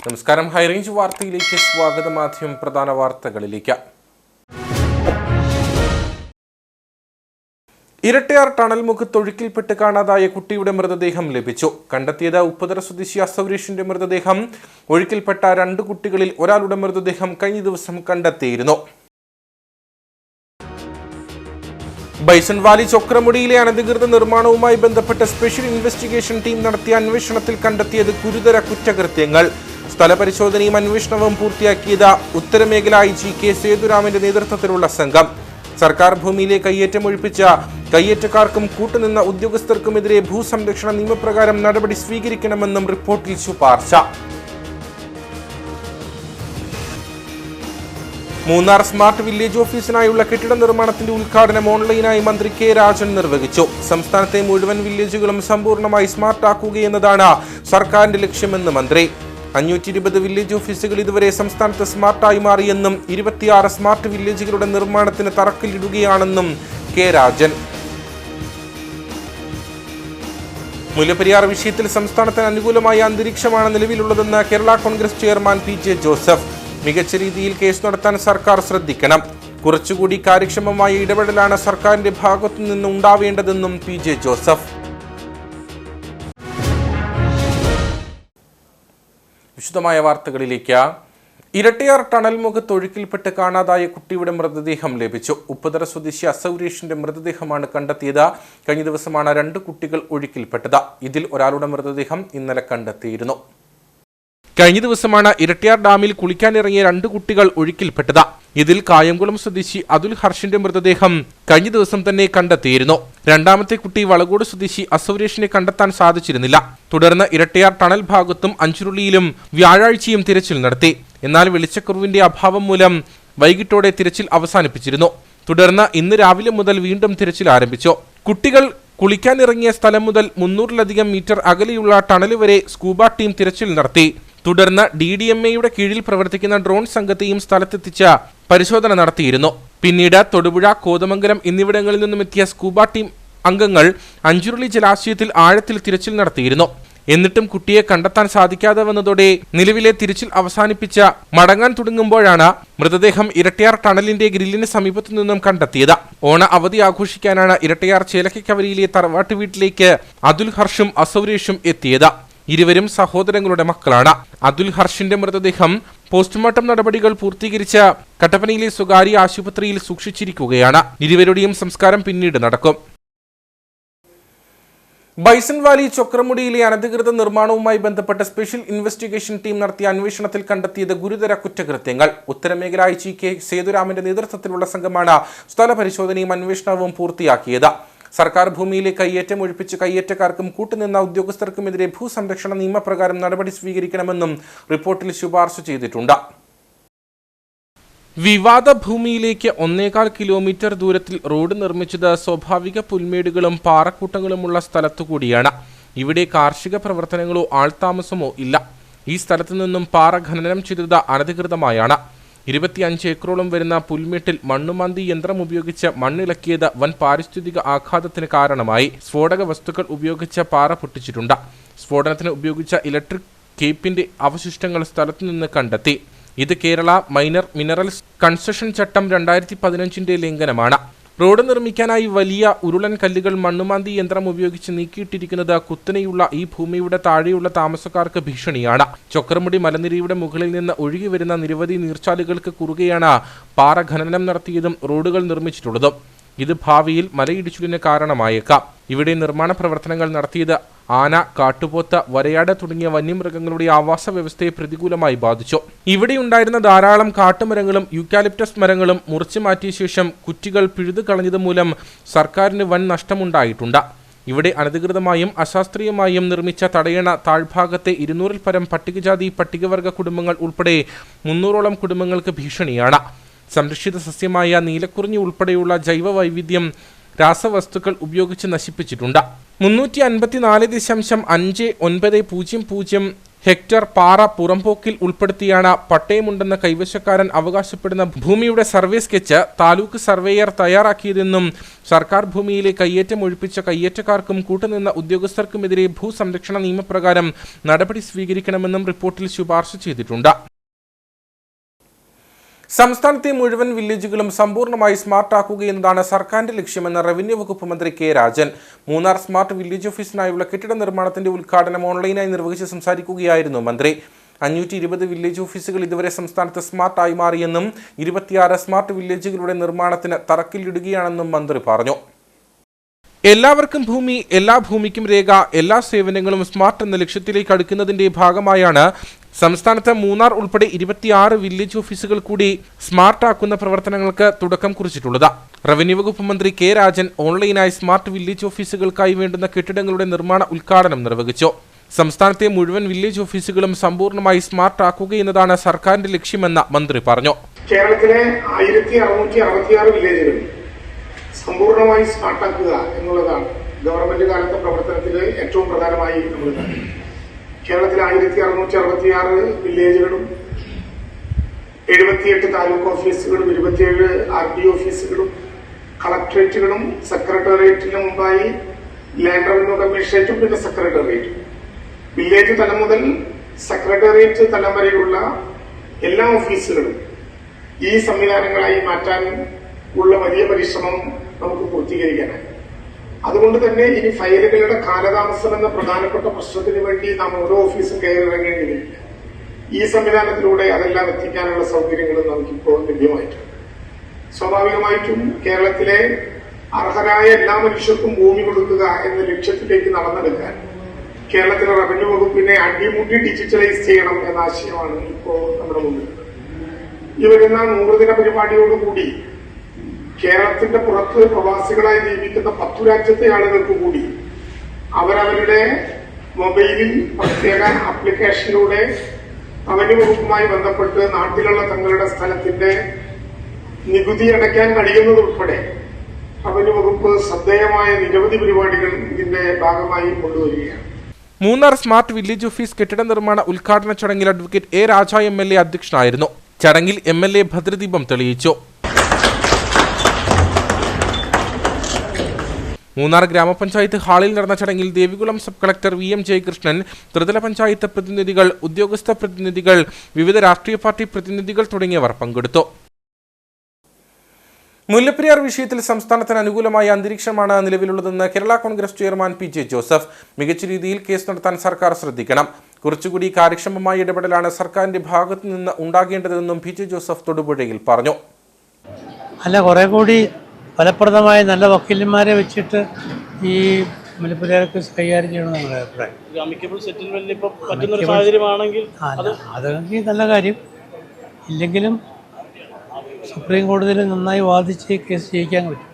നമസ്കാരം. ഹൈറേഞ്ച് വാർത്തയിലേക്ക് സ്വാഗതം. ആദ്യം പ്രധാന വാർത്തകളിലേക്ക്. ഇരട്ടയാർ ടണൽമുഖത്ത് ഒഴുക്കിൽപ്പെട്ട് കാണാതായ കുട്ടിയുടെ മൃതദേഹം ലഭിച്ചു. കണ്ടെത്തിയത് ഉപ്പുതറ സ്വദേശി അസൗരീഷിന്റെ മൃതദേഹം. ഒഴുക്കിൽപ്പെട്ട 2 കുട്ടികളിൽ ഒരാളുടെ മൃതദേഹം കഴിഞ്ഞ ദിവസം കണ്ടെത്തിയിരുന്നു. ബൈസൺ വാലി ചൊക്രമുടിയിലെ അനധികൃത നിർമ്മാണവുമായി ബന്ധപ്പെട്ട സ്പെഷ്യൽ ഇൻവെസ്റ്റിഗേഷൻ ടീം നടത്തിയ അന്വേഷണത്തിൽ കണ്ടെത്തിയത് ഗുരുതര കുറ്റകൃത്യങ്ങൾ. സ്ഥലപരിശോധനയും അന്വേഷണവും പൂർത്തിയാക്കിയത് ഉത്തരമേഖല IG കെ സേതുരാമന്റെ നേതൃത്വത്തിലുള്ള സംഘം. സർക്കാർ ഭൂമിയിലെ കയ്യേറ്റം ഒഴിപ്പിച്ച കയ്യേറ്റക്കാർക്കും കൂട്ടുനിന്ന ഉദ്യോഗസ്ഥർക്കുമെതിരെ ഭൂസംരക്ഷണ നിയമപ്രകാരം നടപടി സ്വീകരിക്കണമെന്നും റിപ്പോർട്ടിൽ ശുപാർശ. മൂന്നാർ സ്മാർട്ട് വില്ലേജ് ഓഫീസിനായുള്ള കെട്ടിട നിർമ്മാണത്തിന്റെ ഉദ്ഘാടനം ഓൺലൈനായി മന്ത്രി കെ രാജൻ നിർവഹിച്ചു. സംസ്ഥാനത്തെ മുഴുവൻ വില്ലേജുകളും സമ്പൂർണ്ണമായി സ്മാർട്ടാക്കുകയെന്നതാണ് സർക്കാരിന്റെ ലക്ഷ്യമെന്ന് മന്ത്രി. 520 വില്ലേജ് ഓഫീസുകൾ ഇതുവരെ സംസ്ഥാനത്ത് സ്മാർട്ടായി മാറിയെന്നും 26 സ്മാർട്ട് വില്ലേജുകളുടെ നിർമ്മാണത്തിന് തറക്കല്ലിടുകയാണെന്നും കെ രാജൻ. മുല്ലപ്പെരിയാർ വിഷയത്തിൽ സംസ്ഥാനത്തിന് അനുകൂലമായ അന്തരീക്ഷമാണ് നിലവിലുള്ളതെന്ന് Kerala Congress chairman PJ Joseph. മികച്ച രീതിയിൽ കേസ് നടത്താൻ സർക്കാർ ശ്രദ്ധിക്കണം. കുറച്ചുകൂടി കാര്യക്ഷമമായ ഇടപെടലാണ് സർക്കാരിന്റെ ഭാഗത്തു നിന്ന് ഉണ്ടാവേണ്ടതെന്നും PJ ജോസഫ്. വിശദമായ വാർത്തകളിലേക്ക്. ഇരട്ടയാർ ടണൽമുഖത്ത് ഒഴുക്കിൽപ്പെട്ട് കാണാതായ കുട്ടിയുടെ മൃതദേഹം ലഭിച്ചു. ഉപ്പുതറ സ്വദേശി അസൗരീഷിന്റെ മൃതദേഹമാണ് കണ്ടെത്തിയത്. കഴിഞ്ഞ ദിവസമാണ് 2 കുട്ടികൾ ഒഴുക്കിൽപ്പെട്ടത്. ഇതിൽ ഒരാളുടെ മൃതദേഹം ഇന്നലെ കണ്ടെത്തിയിരുന്നു. കഴിഞ്ഞ ദിവസമാണ് ഇരട്ടയാർ ഡാമിൽ കുളിക്കാനിറങ്ങിയ 2 കുട്ടികൾ ഒഴുക്കിൽപ്പെട്ടത്. ഇതിൽ കായംകുളം സ്വദേശി അതുൽ ഹർഷിന്റെ മൃതദേഹം കഴിഞ്ഞ ദിവസം തന്നെ കണ്ടെത്തിയിരുന്നു. രണ്ടാമത്തെ കുട്ടി വളകോട് സ്വദേശി അസൗരീഷിനെ കണ്ടെത്താൻ സാധിച്ചിരുന്നില്ല. തുടർന്ന് ഇരട്ടയാർ ടണൽ ഭാഗത്തും അഞ്ചുരുളിയിലും വ്യാഴാഴ്ചയും തിരച്ചിൽ നടത്തി. എന്നാൽ വെളിച്ചക്കുറവിന്റെ അഭാവം മൂലം വൈകിട്ടോടെ തിരച്ചിൽ അവസാനിപ്പിച്ചിരുന്നു. തുടർന്ന് ഇന്ന് രാവിലെ മുതൽ വീണ്ടും തിരച്ചിൽ ആരംഭിച്ചു. കുട്ടികൾ കുളിക്കാനിറങ്ങിയ സ്ഥലം മുതൽ 300-ലധികം മീറ്റർ അകലെയുള്ള ടണൽ വരെ സ്കൂബ ടീം തിരച്ചിൽ നടത്തി. തുടർന്ന് DDMAയുടെ കീഴിൽ പ്രവർത്തിക്കുന്ന ഡ്രോൺ സംഘത്തെയും സ്ഥലത്തെത്തിച്ച് പരിശോധന നടത്തിയിരുന്നു. പിന്നീട് തൊടുപുഴ, കോതമംഗലം എന്നിവിടങ്ങളിൽ നിന്നും എത്തിയ സ്കൂബ ടീം അംഗങ്ങൾ അഞ്ചുരുളി ജലാശയത്തിൽ ആഴത്തിൽ തിരച്ചിൽ നടത്തിയിരുന്നു. എന്നിട്ടും കുട്ടിയെ കണ്ടെത്താൻ സാധിക്കാതെ വന്നതോടെ നിലവിലെ തിരച്ചിൽ അവസാനിപ്പിച്ച് മടങ്ങാൻ തുടങ്ങുമ്പോഴാണ് മൃതദേഹം ഇരട്ടയാർ ടണലിന്റെ ഗ്രില്ലിന് സമീപത്തു നിന്നും കണ്ടെത്തിയത്. ഓണ അവധി ആഘോഷിക്കാനാണ് ഇരട്ടയാർ ചേലക്കവരിയിലെ തറവാട്ട് വീട്ടിലേക്ക് അതുൽ ഹർഷും അസൗരീഷും എത്തിയത്. ഇരുവരും സഹോദരങ്ങളുടെ മക്കളാണ്. അതുൽ ഹർഷിന്റെ മൃതദേഹം പോസ്റ്റ്മോർട്ടം നടപടികൾ പൂർത്തീകരിച്ച് കട്ടപ്പനയിലെ സ്വകാര്യ ആശുപത്രിയിൽ സൂക്ഷിച്ചിരിക്കുകയാണ്. ഇരുവരുടെയും സംസ്കാരം പിന്നീട് നടക്കും. ബൈസൺ വാലി ചൊക്രമുടിയിലെ അനധികൃത നിർമ്മാണവുമായി ബന്ധപ്പെട്ട സ്പെഷ്യൽ ഇൻവെസ്റ്റിഗേഷൻ ടീം നടത്തിയ അന്വേഷണത്തിൽ കണ്ടെത്തിയത് ഗുരുതര കുറ്റകൃത്യങ്ങൾ. ഉത്തരമേഖല IG കെ സേതുരാമന്റെ നേതൃത്വത്തിലുള്ള സംഘമാണ് സ്ഥല പരിശോധനയും അന്വേഷണവും പൂർത്തിയാക്കിയത്. സർക്കാർ ഭൂമിയിലെ കയ്യേറ്റം ഒഴിപ്പിച്ച് കയ്യേറ്റക്കാർക്കും കൂട്ടുനിന്ന ഉദ്യോഗസ്ഥർക്കുമെതിരെ ഭൂസംരക്ഷണ നിയമപ്രകാരം നടപടി സ്വീകരിക്കണമെന്നും റിപ്പോർട്ടിൽ ശുപാർശ ചെയ്തിട്ടുണ്ട്. വിവാദ ഭൂമിയിലേക്ക് 1.25 കിലോമീറ്റർ ദൂരത്തിൽ റോഡ് നിർമ്മിച്ചത് സ്വാഭാവിക പുൽമേടുകളും പാറക്കൂട്ടങ്ങളുമുള്ള സ്ഥലത്തുകൂടിയാണ്. ഇവിടെ കാർഷിക പ്രവർത്തനങ്ങളോ ആൾതാമസമോ ഇല്ല. ഈ സ്ഥലത്തു നിന്നും പാറ ഖനനം ചെയ്തത് അനധികൃതമായാണ്. 25 ഏക്കറോളം വരുന്ന പുൽമേട്ടിൽ മണ്ണുമാന്തി യന്ത്രം ഉപയോഗിച്ച് മണ്ണിളക്കിയത് വൻ പാരിസ്ഥിതിക ആഘാതത്തിന് കാരണമായി. സ്ഫോടക വസ്തുക്കൾ ഉപയോഗിച്ച് പാറ പൊട്ടിച്ചിട്ടുണ്ട്. സ്ഫോടനത്തിന് ഉപയോഗിച്ച ഇലക്ട്രിക് കേപ്പിന്റെ അവശിഷ്ടങ്ങൾ സ്ഥലത്തുനിന്ന് കണ്ടെത്തി. ഇത് കേരള മൈനർ മിനറൽസ് കൺസഷൻ ചട്ടം 2015 ലംഘനമാണ്. റോഡ് നിർമ്മിക്കാനായി വലിയ ഉരുളൻ കല്ലുകൾ മണ്ണുമാന്തി യന്ത്രം ഉപയോഗിച്ച് നീക്കിയിട്ടിരിക്കുന്നത് കുത്തനെയുള്ള ഈ ഭൂമിയുടെ താഴെയുള്ള താമസക്കാർക്ക് ഭീഷണിയാണ്. ചൊക്രമുടി മലനിരയുടെ മുകളിൽ നിന്ന് ഒഴുകി വരുന്ന നിരവധി നീർച്ചാലുകൾക്ക് കുറുകെയാണ് പാറ ഖനനം നടത്തിയതും റോഡുകൾ നിർമ്മിച്ചിട്ടുള്ളതും. ഇത് ഭാവിയിൽ മലയിടിച്ചിലിന് കാരണമായേക്കാം. ഇവിടെ നിർമ്മാണ പ്രവർത്തനങ്ങൾ നടത്തിയത് ആന, കാട്ടുപോത്ത്, വരയാട് തുടങ്ങിയ വന്യമൃഗങ്ങളുടെ ആവാസ വ്യവസ്ഥയെ പ്രതികൂലമായി ബാധിച്ചു. ഇവിടെയുണ്ടായിരുന്ന ധാരാളം കാട്ടുമരങ്ങളും യൂക്കാലിപ്റ്റസ് മരങ്ങളും മുറിച്ചു മാറ്റിയ ശേഷം കുറ്റികൾ പിഴുതു കളഞ്ഞത് മൂലം സർക്കാരിന് വൻ നഷ്ടമുണ്ടായിട്ടുണ്ട്. ഇവിടെ അനധികൃതമായും അശാസ്ത്രീയമായും നിർമ്മിച്ച തടയണ താഴ്ഭാഗത്തെ 200-ൽ പരം പട്ടികജാതി പട്ടികവർഗ കുടുംബങ്ങൾ ഉൾപ്പെടെ 300ഓളം കുടുംബങ്ങൾക്ക് ഭീഷണിയാണ്. സംരക്ഷിത സസ്യമായ നീലക്കുറിഞ്ഞി ഉൾപ്പെടെയുള്ള ജൈവ വൈവിധ്യം രാസവസ്തുക്കൾ ഉപയോഗിച്ച് നശിപ്പിച്ചിട്ടുണ്ട്. 354.590 ഹെക്ടർ പാറ പുറംപോക്കിൽ ഉൾപ്പെടുത്തിയാണ് പട്ടയമുണ്ടെന്ന് കൈവശക്കാരൻ അവകാശപ്പെടുന്ന ഭൂമിയുടെ സർവേ സ്കെച്ച് താലൂക്ക് സർവേയർ തയ്യാറാക്കിയതെന്നും സർക്കാർ ഭൂമിയിലെ കയ്യേറ്റം ഒഴിപ്പിച്ച കയ്യേറ്റക്കാർക്കും കൂട്ടുനിന്ന ഉദ്യോഗസ്ഥർക്കുമെതിരെ ഭൂസംരക്ഷണ നിയമപ്രകാരം നടപടി സ്വീകരിക്കണമെന്നും റിപ്പോർട്ടിൽ ശുപാർശ ചെയ്തിട്ടുണ്ട്. സംസ്ഥാനത്തെ മുഴുവൻ വില്ലേജുകളും സമ്പൂർണ്ണമായി സ്മാർട്ടാക്കുകയെന്നതാണ് സർക്കാരിന്റെ ലക്ഷ്യമെന്ന് റവന്യൂ വകുപ്പ് മന്ത്രി K Rajan. Munnar smart village ഓഫീസിനായുള്ള കെട്ടിട നിർമ്മാണത്തിന്റെ ഉദ്ഘാടനം ഓൺലൈനായി നിർവഹിച്ച് സംസാരിക്കുകയായിരുന്നു മന്ത്രി. 520 വില്ലേജ് ഓഫീസുകൾ ഇതുവരെ സംസ്ഥാനത്ത് സ്മാർട്ടായി മാറിയെന്നും 26 സ്മാർട്ട് വില്ലേജുകളുടെ നിർമ്മാണത്തിന് തറക്കല്ലിടുകയാണെന്നും മന്ത്രി പറഞ്ഞു. എല്ലാവർക്കും ഭൂമി, എല്ലാ ഭൂമിക്കും രേഖ, എല്ലാ സേവനങ്ങളും സ്മാർട്ട് എന്ന ലക്ഷ്യത്തിലേക്ക് അടുക്കുന്നതിന്റെ ഭാഗമായാണ് സംസ്ഥാനത്ത് മൂന്നാർ ഉൾപ്പെടെ 26 വില്ലേജ് ഓഫീസുകൾ കൂടി സ്മാർട്ടാക്കുന്ന പ്രവർത്തനങ്ങൾക്ക് തുടക്കം കുറിച്ചിട്ടുള്ളത്. റവന്യൂ വകുപ്പ് മന്ത്രി കെ രാജൻ ഓൺലൈനായി സ്മാർട്ട് വില്ലേജ് ഓഫീസുകൾക്കായി വേണ്ടുന്ന കെട്ടിടങ്ങളുടെ നിർമ്മാണ ഉദ്ഘാടനം നിർവഹിച്ചു. സംസ്ഥാനത്തെ മുഴുവൻ വില്ലേജ് ഓഫീസുകളും സമ്പൂർണ്ണമായി സ്മാർട്ടാക്കുകയെന്നതാണ് സർക്കാരിന്റെ ലക്ഷ്യമെന്ന് മന്ത്രി പറഞ്ഞു. കേരളത്തിലെ 1666 വില്ലേജുകൾ സമ്പൂർണ്ണമായി സ്മാർട്ടാക്കുക എന്നുള്ളതാണ് ഗവൺമെന്റ് കാലത്തെ പ്രവർത്തനത്തിൽ ഏറ്റവും പ്രധാനമായി നമ്മൾ കാണുന്നത്. കേരളത്തിലെ 1666 വില്ലേജുകളും 78 താലൂക്ക് ഓഫീസുകളും 27 RD ഓഫീസുകളും കളക്ടറേറ്റുകളും സെക്രട്ടേറിയറ്റിന് മുമ്പായി ലാൻഡ് റവന്യൂ കമ്മീഷണറേറ്റും പിന്നെ സെക്രട്ടേറിയറ്റും വില്ലേജ് തലം മുതൽ സെക്രട്ടേറിയറ്റ് തലം വരെയുള്ള എല്ലാ ഓഫീസുകളും ഈ സംവിധാനങ്ങളായി മാറ്റാൻ ഉള്ള വലിയ പരിശ്രമം നമുക്ക് പൂർത്തീകരിക്കാനായി. അതുകൊണ്ട് തന്നെ ഇനി ഫയലുകളുടെ കാലതാമസം എന്ന പ്രധാനപ്പെട്ട പ്രശ്നത്തിന് വേണ്ടി നാം ഓരോ ഓഫീസും കയറിയിറങ്ങേണ്ടിയില്ല. ഈ സംവിധാനത്തിലൂടെ അതെല്ലാം എത്തിക്കാനുള്ള സൗകര്യങ്ങളും നമുക്കിപ്പോൾ ലഭ്യമായിട്ടുണ്ട്. സ്വാഭാവികമായിട്ടും കേരളത്തിലെ അർഹരായ എല്ലാ മനുഷ്യർക്കും ഭൂമി കൊടുക്കുക എന്ന ലക്ഷ്യത്തിലേക്ക് നടന്നെടുക്കാൻ കേരളത്തിലെ റവന്യൂ വകുപ്പിനെ അടിമുടി ഡിജിറ്റലൈസ് ചെയ്യണം എന്ന ആശയമാണ് ഇപ്പോൾ നമ്മുടെ മുന്നിലുള്ളത്. ഈ വരുന്ന 100 ദിന പരിപാടിയോടുകൂടി കേരളത്തിന്റെ പുറത്ത് പ്രവാസികളായി ജീവിക്കുന്ന 10 രാജ്യത്തെ ആളുകൾക്ക് കൂടി അവരവരുടെ മൊബൈലിൽ പ്രത്യേക ആപ്ലിക്കേഷനിലൂടെ റവന്യൂ വകുപ്പുമായി ബന്ധപ്പെട്ട് നാട്ടിലുള്ള തങ്ങളുടെ സ്ഥലത്തിന്റെ നികുതി അടയ്ക്കാൻ കഴിയുന്നതുൾപ്പെടെ റവന്യൂ വകുപ്പ് ശ്രദ്ധേയമായ നിരവധി പരിപാടികൾ ഇതിന്റെ ഭാഗമായി കൊണ്ടുവരികയാണ്. മൂന്നാർ സ്മാർട്ട് വില്ലേജ് ഓഫീസ് കെട്ടിട നിർമ്മാണ ഉദ്ഘാടന ചടങ്ങിൽ അഡ്വക്കേറ്റ് എ രാജ MLA അധ്യക്ഷനായിരുന്നു. ചടങ്ങിൽ MLA ഭദ്രദീപം തെളിയിച്ചു. മൂന്നാർ ഗ്രാമപഞ്ചായത്ത് ഹാളിൽ നടന്ന ചടങ്ങിൽ Devikulam sub collector VM Jayakrishnan, ത്രിതല പഞ്ചായത്ത് പ്രതിനിധികൾ, ഉദ്യോഗസ്ഥ പ്രതിനിധികൾ, വിവിധ രാഷ്ട്രീയ പാർട്ടി പ്രതിനിധികൾ തുടങ്ങിയവർ പങ്കെടുത്തു. മുല്ലപ്പെരിയാർ വിഷയത്തിൽ സംസ്ഥാനത്തിന് അനുകൂലമായ അന്തരീക്ഷമാണ് നിലവിലുള്ളതെന്ന് Kerala Congress chairman PJ Joseph. മികച്ച രീതിയിൽ കേസ് നടത്താൻ സർക്കാർ ശ്രദ്ധിക്കണം. കുറച്ചുകൂടി കാര്യക്ഷമമായ ഇടപെടലാണ് സർക്കാരിന്റെ ഭാഗത്തു നിന്ന് ഉണ്ടാകേണ്ടതെന്നും PJ ജോസഫ് തൊടുപുഴയിൽ പറഞ്ഞു. കുറെ കൂടി ഫലപ്രദമായ നല്ല വക്കീലന്മാരെ വെച്ചിട്ട് ഈ മുല്ലപ്പെരിയാർ കേസ് കൈകാര്യം ചെയ്യണമെന്ന് ഞങ്ങളുടെ അഭിപ്രായം. അതെങ്കിൽ നല്ല കാര്യം. ഇല്ലെങ്കിലും സുപ്രീം കോടതിയിൽ നന്നായി വാദിച്ച് കേസ് ജയിക്കാൻ പറ്റും.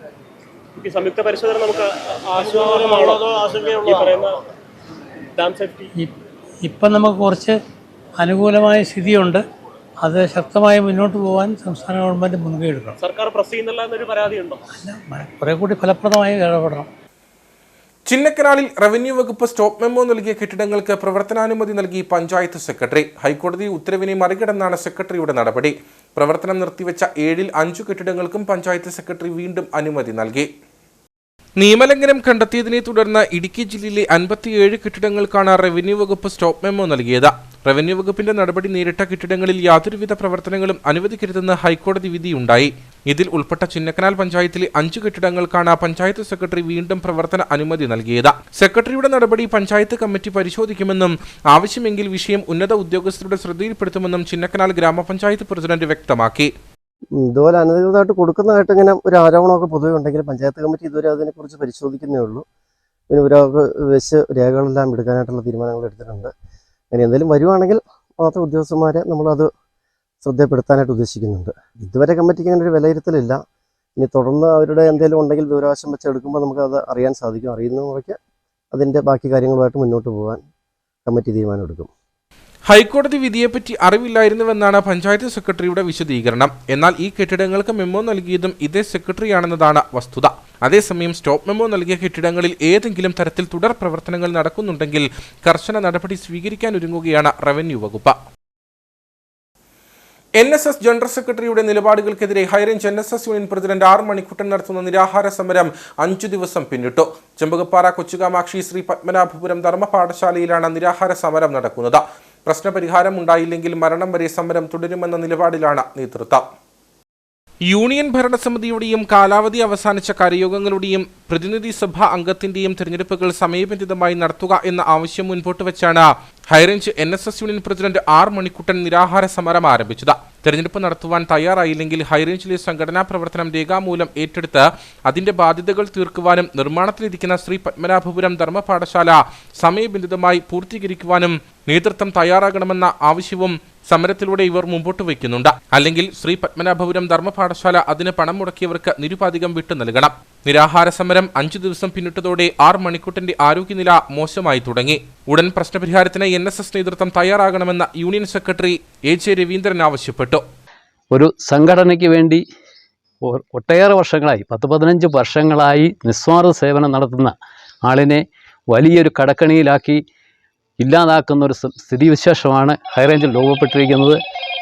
സംയുക്ത പരിശോധന നമുക്ക് ഇപ്പം നമുക്ക് കുറച്ച് അനുകൂലമായ സ്ഥിതിയുണ്ട്. അത് ശക്തമായി മുന്നോട്ട് പോകാൻ സംസ്ഥാന ഗവൺമെന്റ് മുൻകൈ എടുക്കണം. സർക്കാർ പ്രസ് ചെയ്യുന്നില്ല എന്നൊരു പരാതിയുണ്ടോ? കുറെ കൂടി ഫലപ്രദമായി ഇടപെടണം. ചിന്നക്കനാലിൽ റവന്യൂ വകുപ്പ് സ്റ്റോപ്പ് മെമ്മോ നൽകിയ കെട്ടിടങ്ങൾക്ക് പ്രവർത്തനാനുമതി നൽകി പഞ്ചായത്ത് സെക്രട്ടറി. ഹൈക്കോടതി ഉത്തരവിനെ മറികടന്നാണ് സെക്രട്ടറിയുടെ നടപടി. പ്രവർത്തനം നിർത്തിവെച്ച 7ൽ 5 കെട്ടിടങ്ങൾക്കും പഞ്ചായത്ത് സെക്രട്ടറി വീണ്ടും അനുമതി നൽകി. നിയമലംഘനം കണ്ടെത്തിയതിനെ തുടർന്ന് ഇടുക്കി ജില്ലയിലെ 57 കെട്ടിടങ്ങൾക്കാണ് റവന്യൂ വകുപ്പ് സ്റ്റോപ്പ് മെമ്മോ നൽകിയത്. റവന്യൂ വകുപ്പിന്റെ നടപടി നേരിട്ട കെട്ടിടങ്ങളിൽ യാതൊരുവിധ പ്രവർത്തനങ്ങളും അനുവദിക്കരുതെന്ന് ഹൈക്കോടതി വിധിയുണ്ടായി. ഇതിൽ ഉൾപ്പെട്ട ചിന്നക്കനാൽ പഞ്ചായത്തിലെ 5 കെട്ടിടങ്ങൾക്കാണ് പഞ്ചായത്ത് സെക്രട്ടറി വീണ്ടും പ്രവർത്തന അനുമതി നൽകിയത്. സെക്രട്ടറിയുടെ നടപടി പഞ്ചായത്ത് കമ്മിറ്റി പരിശോധിക്കുമെന്നും ആവശ്യമെങ്കിൽ വിഷയം ഉന്നത ഉദ്യോഗസ്ഥരുടെ ശ്രദ്ധയിൽപ്പെടുത്തുമെന്നും ചിന്നക്കനാൽ ഗ്രാമപഞ്ചായത്ത് പ്രസിഡന്റ് വ്യക്തമാക്കി. ഇതുപോലെ അനധികൃതമായിട്ട് കൊടുക്കുന്നതായിട്ട് ഇങ്ങനെ ഒരു ആരോപണമൊക്കെ പൊതുവെ ഉണ്ടെങ്കിൽ പഞ്ചായത്ത് കമ്മിറ്റി ഇതുവരെ അതിനെക്കുറിച്ച് പരിശോധിക്കുന്നേ ഉള്ളൂ. പിന്നെ ഒരാൾക്ക് വെച്ച് രേഖകളെല്ലാം എടുക്കാനായിട്ടുള്ള തീരുമാനങ്ങൾ എടുത്തിട്ടുണ്ട്. അങ്ങനെ എന്തെങ്കിലും വരുവാണെങ്കിൽ മാത്രം ഉദ്യോഗസ്ഥന്മാരെ നമ്മളത് ശ്രദ്ധപ്പെടുത്താനായിട്ട് ഉദ്ദേശിക്കുന്നുണ്ട്. ഇതുവരെ കമ്മിറ്റിക്ക് അങ്ങനെ ഒരു വിലയിരുത്തലില്ല. ഇനി തുടർന്ന് അവരുടെ എന്തെങ്കിലും ഉണ്ടെങ്കിൽ വിവരാവകാശം വെച്ച് എടുക്കുമ്പോൾ നമുക്കത് അറിയാൻ സാധിക്കും. അറിയുന്ന മുറയ്ക്ക് അതിൻ്റെ ബാക്കി കാര്യങ്ങളുമായിട്ട് മുന്നോട്ട് പോകാൻ കമ്മിറ്റി തീരുമാനമെടുക്കും. ഹൈക്കോടതി വിധിയെപ്പറ്റി അറിവില്ലായിരുന്നുവെന്നാണ് പഞ്ചായത്ത് സെക്രട്ടറിയുടെ വിശദീകരണം. എന്നാൽ ഈ കെട്ടിടങ്ങൾക്ക് മെമ്മോ നൽകിയതും ഇതേ സെക്രട്ടറിയാണെന്നതാണ് വസ്തുത. അതേസമയം സ്റ്റോപ്പ് മെമ്മോ നൽകിയ കെട്ടിടങ്ങളിൽ ഏതെങ്കിലും തരത്തിൽ തുടർ പ്രവർത്തനങ്ങൾ നടക്കുന്നുണ്ടെങ്കിൽ കർശന നടപടി സ്വീകരിക്കാനൊരുങ്ങുകയാണ് റവന്യൂ വകുപ്പ്. NSS ജനറൽ സെക്രട്ടറിയുടെ നിലപാടുകൾക്കെതിരെ high range NSS union president R Manikuttan നടത്തുന്ന നിരാഹാര സമരം 5 ദിവസം പിന്നിട്ടു. ചെമ്പകപ്പാറ കൊച്ചുകാമാക്ഷി ശ്രീ പത്മനാഭപുരം ധർമ്മപാഠശാലയിലാണ് നിരാഹാര സമരം നടക്കുന്നത്. പ്രശ്നപരിഹാരം ഉണ്ടായില്ലെങ്കിൽ മരണം വരെ സമരം തുടരുമെന്ന നിലപാടിലാണ് നേതൃത്വം. യൂണിയൻ ഭരണസമിതിയുടെയും കാലാവധി അവസാനിച്ച കാര്യയോഗങ്ങളുടെയും പ്രതിനിധി സഭാ അംഗത്തിന്റെയും തെരഞ്ഞെടുപ്പുകൾ സമയബന്ധിതമായി നടത്തുക എന്ന ആവശ്യം മുൻപോട്ട് വെച്ചാണ് high range NSS union president R Manikuttan നിരാഹാര സമരം ആരംഭിച്ചത്. തെരഞ്ഞെടുപ്പ് നടത്തുവാൻ തയ്യാറായില്ലെങ്കിൽ ഹൈറേഞ്ചിലെ സംഘടനാ പ്രവർത്തനം രേഖാമൂലം ഏറ്റെടുത്ത് അതിന്റെ ബാധ്യതകൾ തീർക്കുവാനും നിർമ്മാണത്തിലിരിക്കുന്ന ശ്രീ പത്മനാഭപുരം ധർമ്മപാഠശാല സമയബന്ധിതമായി പൂർത്തീകരിക്കുവാനും നേതൃത്വം തയ്യാറാകണമെന്ന ആവശ്യവും സമരത്തിലൂടെ ഇവർ മുമ്പോട്ട് വയ്ക്കുന്നുണ്ട്. അല്ലെങ്കിൽ ശ്രീ പത്മനാഭപുരം ധർമ്മപാഠശാല അതിന് പണം മുടക്കിയവർക്ക് നിരുപാധികം വിട്ടു നൽകണം. നിരാഹാര സമരം 5 ദിവസം പിന്നിട്ടതോടെ R മണിക്കുട്ടന്റെ ആരോഗ്യനില മോശമായി തുടങ്ങി. ഉടൻ പ്രശ്നപരിഹാരത്തിന് NSS നേതൃത്വം തയ്യാറാകണമെന്ന് യൂണിയൻ സെക്രട്ടറി AJ രവീന്ദ്രൻ ആവശ്യപ്പെട്ടു. ഒരു സംഘടനയ്ക്ക് വേണ്ടി ഒട്ടേറെ വർഷങ്ങളായി 10-15 വർഷങ്ങളായി നിസ്വാർത്ഥ സേവനം നടത്തുന്ന ആളിനെ വലിയൊരു കടക്കണിയിലാക്കി ഇല്ലാതാക്കുന്ന ഒരു സ്ഥിതിവിശേഷമാണ് ഹൈറേഞ്ചിൽ രൂപപ്പെട്ടിരിക്കുന്നത്.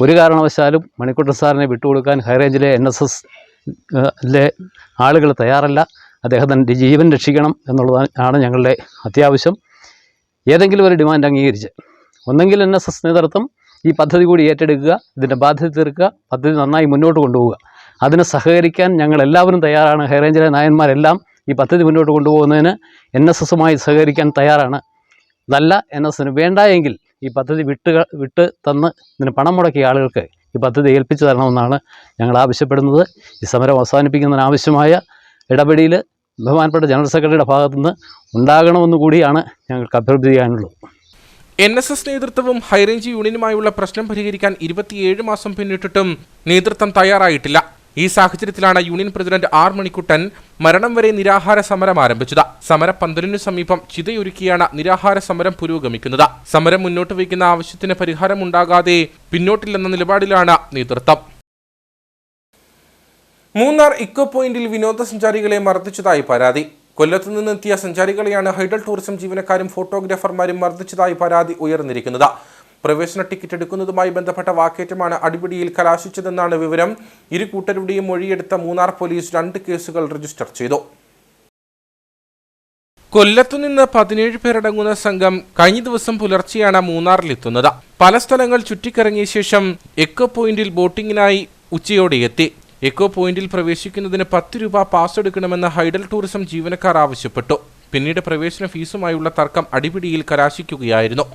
ഒരു കാരണവശാലും മണിക്കുട്ടൻ സാറിനെ വിട്ടുകൊടുക്കാൻ ഹൈറേഞ്ചിലെ NSS ആളുകൾ തയ്യാറല്ല. അദ്ദേഹത്തിൻ്റെ ജീവൻ രക്ഷിക്കണം എന്നുള്ളതാണ് ഞങ്ങളുടെ അത്യാവശ്യം. ഏതെങ്കിലും ഒരു ഡിമാൻഡ് അംഗീകരിച്ച് ഒന്നെങ്കിൽ NSS നേതൃത്വം ഈ പദ്ധതി കൂടി ഏറ്റെടുക്കുക, ഇതിൻ്റെ ബാധ്യത തീർക്കുക, പദ്ധതി നന്നായി മുന്നോട്ട് കൊണ്ടുപോവുക. അതിന് സഹകരിക്കാൻ ഞങ്ങളെല്ലാവരും തയ്യാറാണ്. ഹൈറേഞ്ചിലെ നായന്മാരെല്ലാം ഈ പദ്ധതി മുന്നോട്ട് കൊണ്ടുപോകുന്നതിന് NSSുമായി സഹകരിക്കാൻ തയ്യാറാണ്. അതല്ല NSSന് വേണ്ട എങ്കിൽ ഈ പദ്ധതി വിട്ട് തന്ന് ഇതിന് പണം മുടക്കിയ ആളുകൾക്ക് ഈ പദ്ധതി ഏൽപ്പിച്ചു തരണമെന്നാണ് ഞങ്ങൾ ആവശ്യപ്പെടുന്നത്. ഈ സമരം അവസാനിപ്പിക്കുന്നതിനാവശ്യമായ ഇടപെടൽ ബഹുമാനപ്പെട്ട ജനറൽ സെക്രട്ടറിയുടെ ഭാഗത്തുനിന്ന് ഉണ്ടാകണമെന്ന് കൂടിയാണ് ഞങ്ങൾക്ക് അഭ്യർത്ഥിക്കാനുള്ളത്. NSS നേതൃത്വവും ഹൈറേഞ്ച് യൂണിയനുമായുള്ള പ്രശ്നം പരിഹരിക്കാൻ 27 മാസം പിന്നിട്ടിട്ടും നേതൃത്വം തയ്യാറായിട്ടില്ല. ഈ സാഹചര്യത്തിലാണ് യൂണിയൻ പ്രസിഡന്റ് R മണിക്കുട്ടൻ മരണം വരെ നിരാഹാര സമരം ആരംഭിച്ചത്. സമരപ്പന്തലിനു സമീപം ചിതയൊരുക്കിയാണ് നിരാഹാര സമരം പുരോഗമിക്കുന്നത്. സമരം മുന്നോട്ട് വയ്ക്കുന്ന ആവശ്യത്തിന് പരിഹാരമുണ്ടാകാതെ പിന്നോട്ടില്ലെന്ന നിലപാടിലാണ് നേതൃത്വം. മൂന്നാർ ഇക്കോ പോയിന്റിൽ വിനോദസഞ്ചാരികളെ മർദ്ദിച്ചതായി പരാതി. കൊല്ലത്തു നിന്നെത്തിയ സഞ്ചാരികളെയാണ് ഹൈഡൽ ടൂറിസം ജീവനക്കാരും ഫോട്ടോഗ്രാഫർമാരും മർദ്ദിച്ചതായി പരാതി ഉയർന്നിരിക്കുന്നത്. പ്രവേശന ടിക്കറ്റ് എടുക്കുന്നതുമായി ബന്ധപ്പെട്ട വാക്കേറ്റമാണ് അടിപിടിയിൽ കലാശിച്ചതെന്നാണ് വിവരം. ഇരു കൂട്ടരുടെയും മൊഴിയെടുത്ത മൂന്നാർ പോലീസ് 2 കേസുകൾ രജിസ്റ്റർ ചെയ്തു. കൊല്ലത്തുനിന്ന് 17 പേരടങ്ങുന്ന സംഘം കഴിഞ്ഞ ദിവസം പുലർച്ചെയാണ് മൂന്നാറിലെത്തുന്നത്. പല സ്ഥലങ്ങൾ ചുറ്റിക്കറങ്ങിയ ശേഷം എക്കോ പോയിന്റിൽ ബോട്ടിങ്ങിനായി ഉച്ചയോടെ എത്തി. എക്കോ പോയിന്റിൽ പ്രവേശിക്കുന്നതിന് 10 രൂപ പാസ് എടുക്കണമെന്ന് ഹൈഡൽ ടൂറിസം ജീവനക്കാർ ആവശ്യപ്പെട്ടു. പിന്നീട് പ്രവേശന ഫീസുമായുള്ള തർക്കം അടിപിടിയിൽ കലാശിക്കുകയായിരുന്നു.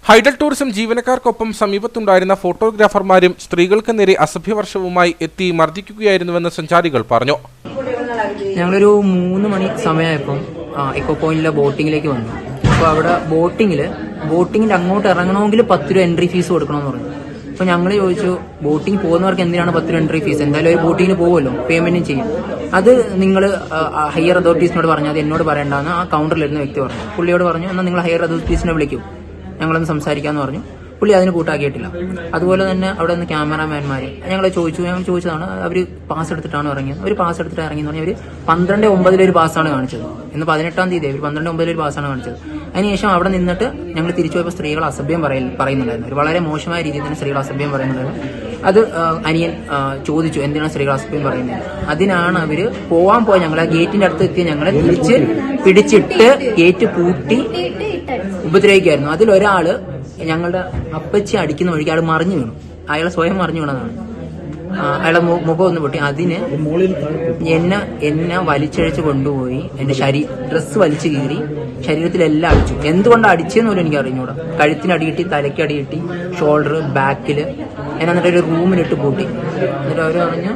ഹൈഡൽ ടൂറിസം ജീവനക്കാർക്കൊപ്പം സമീപത്തുണ്ടായിരുന്ന ഫോട്ടോഗ്രാഫർമാരും സ്ത്രീകൾക്ക് നേരെ അസഭ്യവർഷവുമായി എത്തി മർദ്ദിക്കുകയായിരുന്നുവെന്ന് സഞ്ചാരികൾ പറഞ്ഞു. ഞങ്ങളൊരു 3 മണി സമയമായപ്പം എക്കോ പോയിന്റിലെ ബോട്ടിങ്ങിലേക്ക് വന്നു. അപ്പോൾ അവിടെ ബോട്ടിങ്ങിൽ അങ്ങോട്ട് ഇറങ്ങണമെങ്കിൽ 10 രൂപ എൻട്രി ഫീസ് കൊടുക്കണമെന്ന് പറഞ്ഞു. അപ്പോൾ ഞങ്ങൾ ചോദിച്ചു, ബോട്ടിംഗ് പോകുന്നവർക്ക് എന്തിനാണ് 10 രൂപ എൻട്രി ഫീസ്? എന്തായാലും ഒരു ബോട്ടിങ്ങിന് പോകുമല്ലോ, പേയ്മെന്റും ചെയ്യും. അത് നിങ്ങൾ ഹയർ അതോറിറ്റീസിനോട് പറഞ്ഞാൽ അത് എന്നോട് പറയേണ്ടെന്ന് ആ കൗണ്ടറിലിരുന്ന വ്യക്തി പറഞ്ഞു. പുള്ളിയോട് പറഞ്ഞു, എന്നാൽ നിങ്ങൾ ഹയർ അതോറിറ്റീസിനെ വിളിക്കും, ഞങ്ങളൊന്ന് സംസാരിക്കാമെന്ന് പറഞ്ഞു. പുള്ളി അതിന് കൂട്ടാക്കിയിട്ടില്ല. അതുപോലെ തന്നെ അവിടെ നിന്ന് ക്യാമറാമാൻമാർ ഞങ്ങൾ ചോദിച്ചതാണ്. അവർ പാസ് എടുത്തിട്ടാണ് ഇറങ്ങിയത്. ഒരു പാസ് എടുത്തിട്ട് ഇറങ്ങിയെന്ന് പറഞ്ഞാൽ അവർ 12/9 ഒരു പാസ്സാണ് കാണിച്ചത്. ഇന്ന് 18-ാം തീയതി അവർ 12/9 ഒരു പാസ്സാണ് കാണിച്ചത്. അതിനുശേഷം അവിടെ നിന്നിട്ട് ഞങ്ങൾ തിരിച്ചു പോയപ്പോൾ സ്ത്രീകൾ അസഭ്യം പറയുന്നുണ്ടായിരുന്നു. ഒരു വളരെ മോശമായ രീതിയിൽ തന്നെ സ്ത്രീകൾ അസഭ്യം പറയുന്നുണ്ടായിരുന്നു. അത് അനിയൻ ചോദിച്ചു, എന്തിനാണ് സ്ത്രീകൾ അസഭ്യം പറയുന്നത്? അതിനാണ് അവർ പോവാൻ പോയ ഞങ്ങൾ ആ ഗേറ്റിന്റെ അടുത്ത് എത്തി ഞങ്ങളെ തിരിച്ച് പിടിച്ചിട്ട് ഗേറ്റ് പൂട്ടി ഉപദ്രവിക്കായിരുന്നു. അതിലൊരാള് ഞങ്ങളുടെ അപ്പച്ചി അടിക്കുന്ന വഴിക്ക് അയാൾ മറിഞ്ഞു വീണു. അയാൾ സ്വയം മറിഞ്ഞു വീണതാണ്. അയാളെ മുഖം ഒന്ന് പൊട്ടി. അതിന് എന്നെ വലിച്ചഴിച്ച് കൊണ്ടുപോയി എന്റെ ഡ്രസ്സ് വലിച്ചു കീറി ശരീരത്തിലെല്ലാം അടിച്ചു. എന്തുകൊണ്ടാണ് അടിച്ചതെന്ന് പോലും എനിക്ക് അറിഞ്ഞൂടാ. കഴുത്തിന് അടി കിട്ടി, തലയ്ക്ക് അടി കിട്ടി, ഷോൾഡർ, ബാക്കിൽ. എന്നെ എന്നിട്ട് ഒരു റൂമിലിട്ട് പൂട്ടി. എന്നിട്ട് അവർ പറഞ്ഞു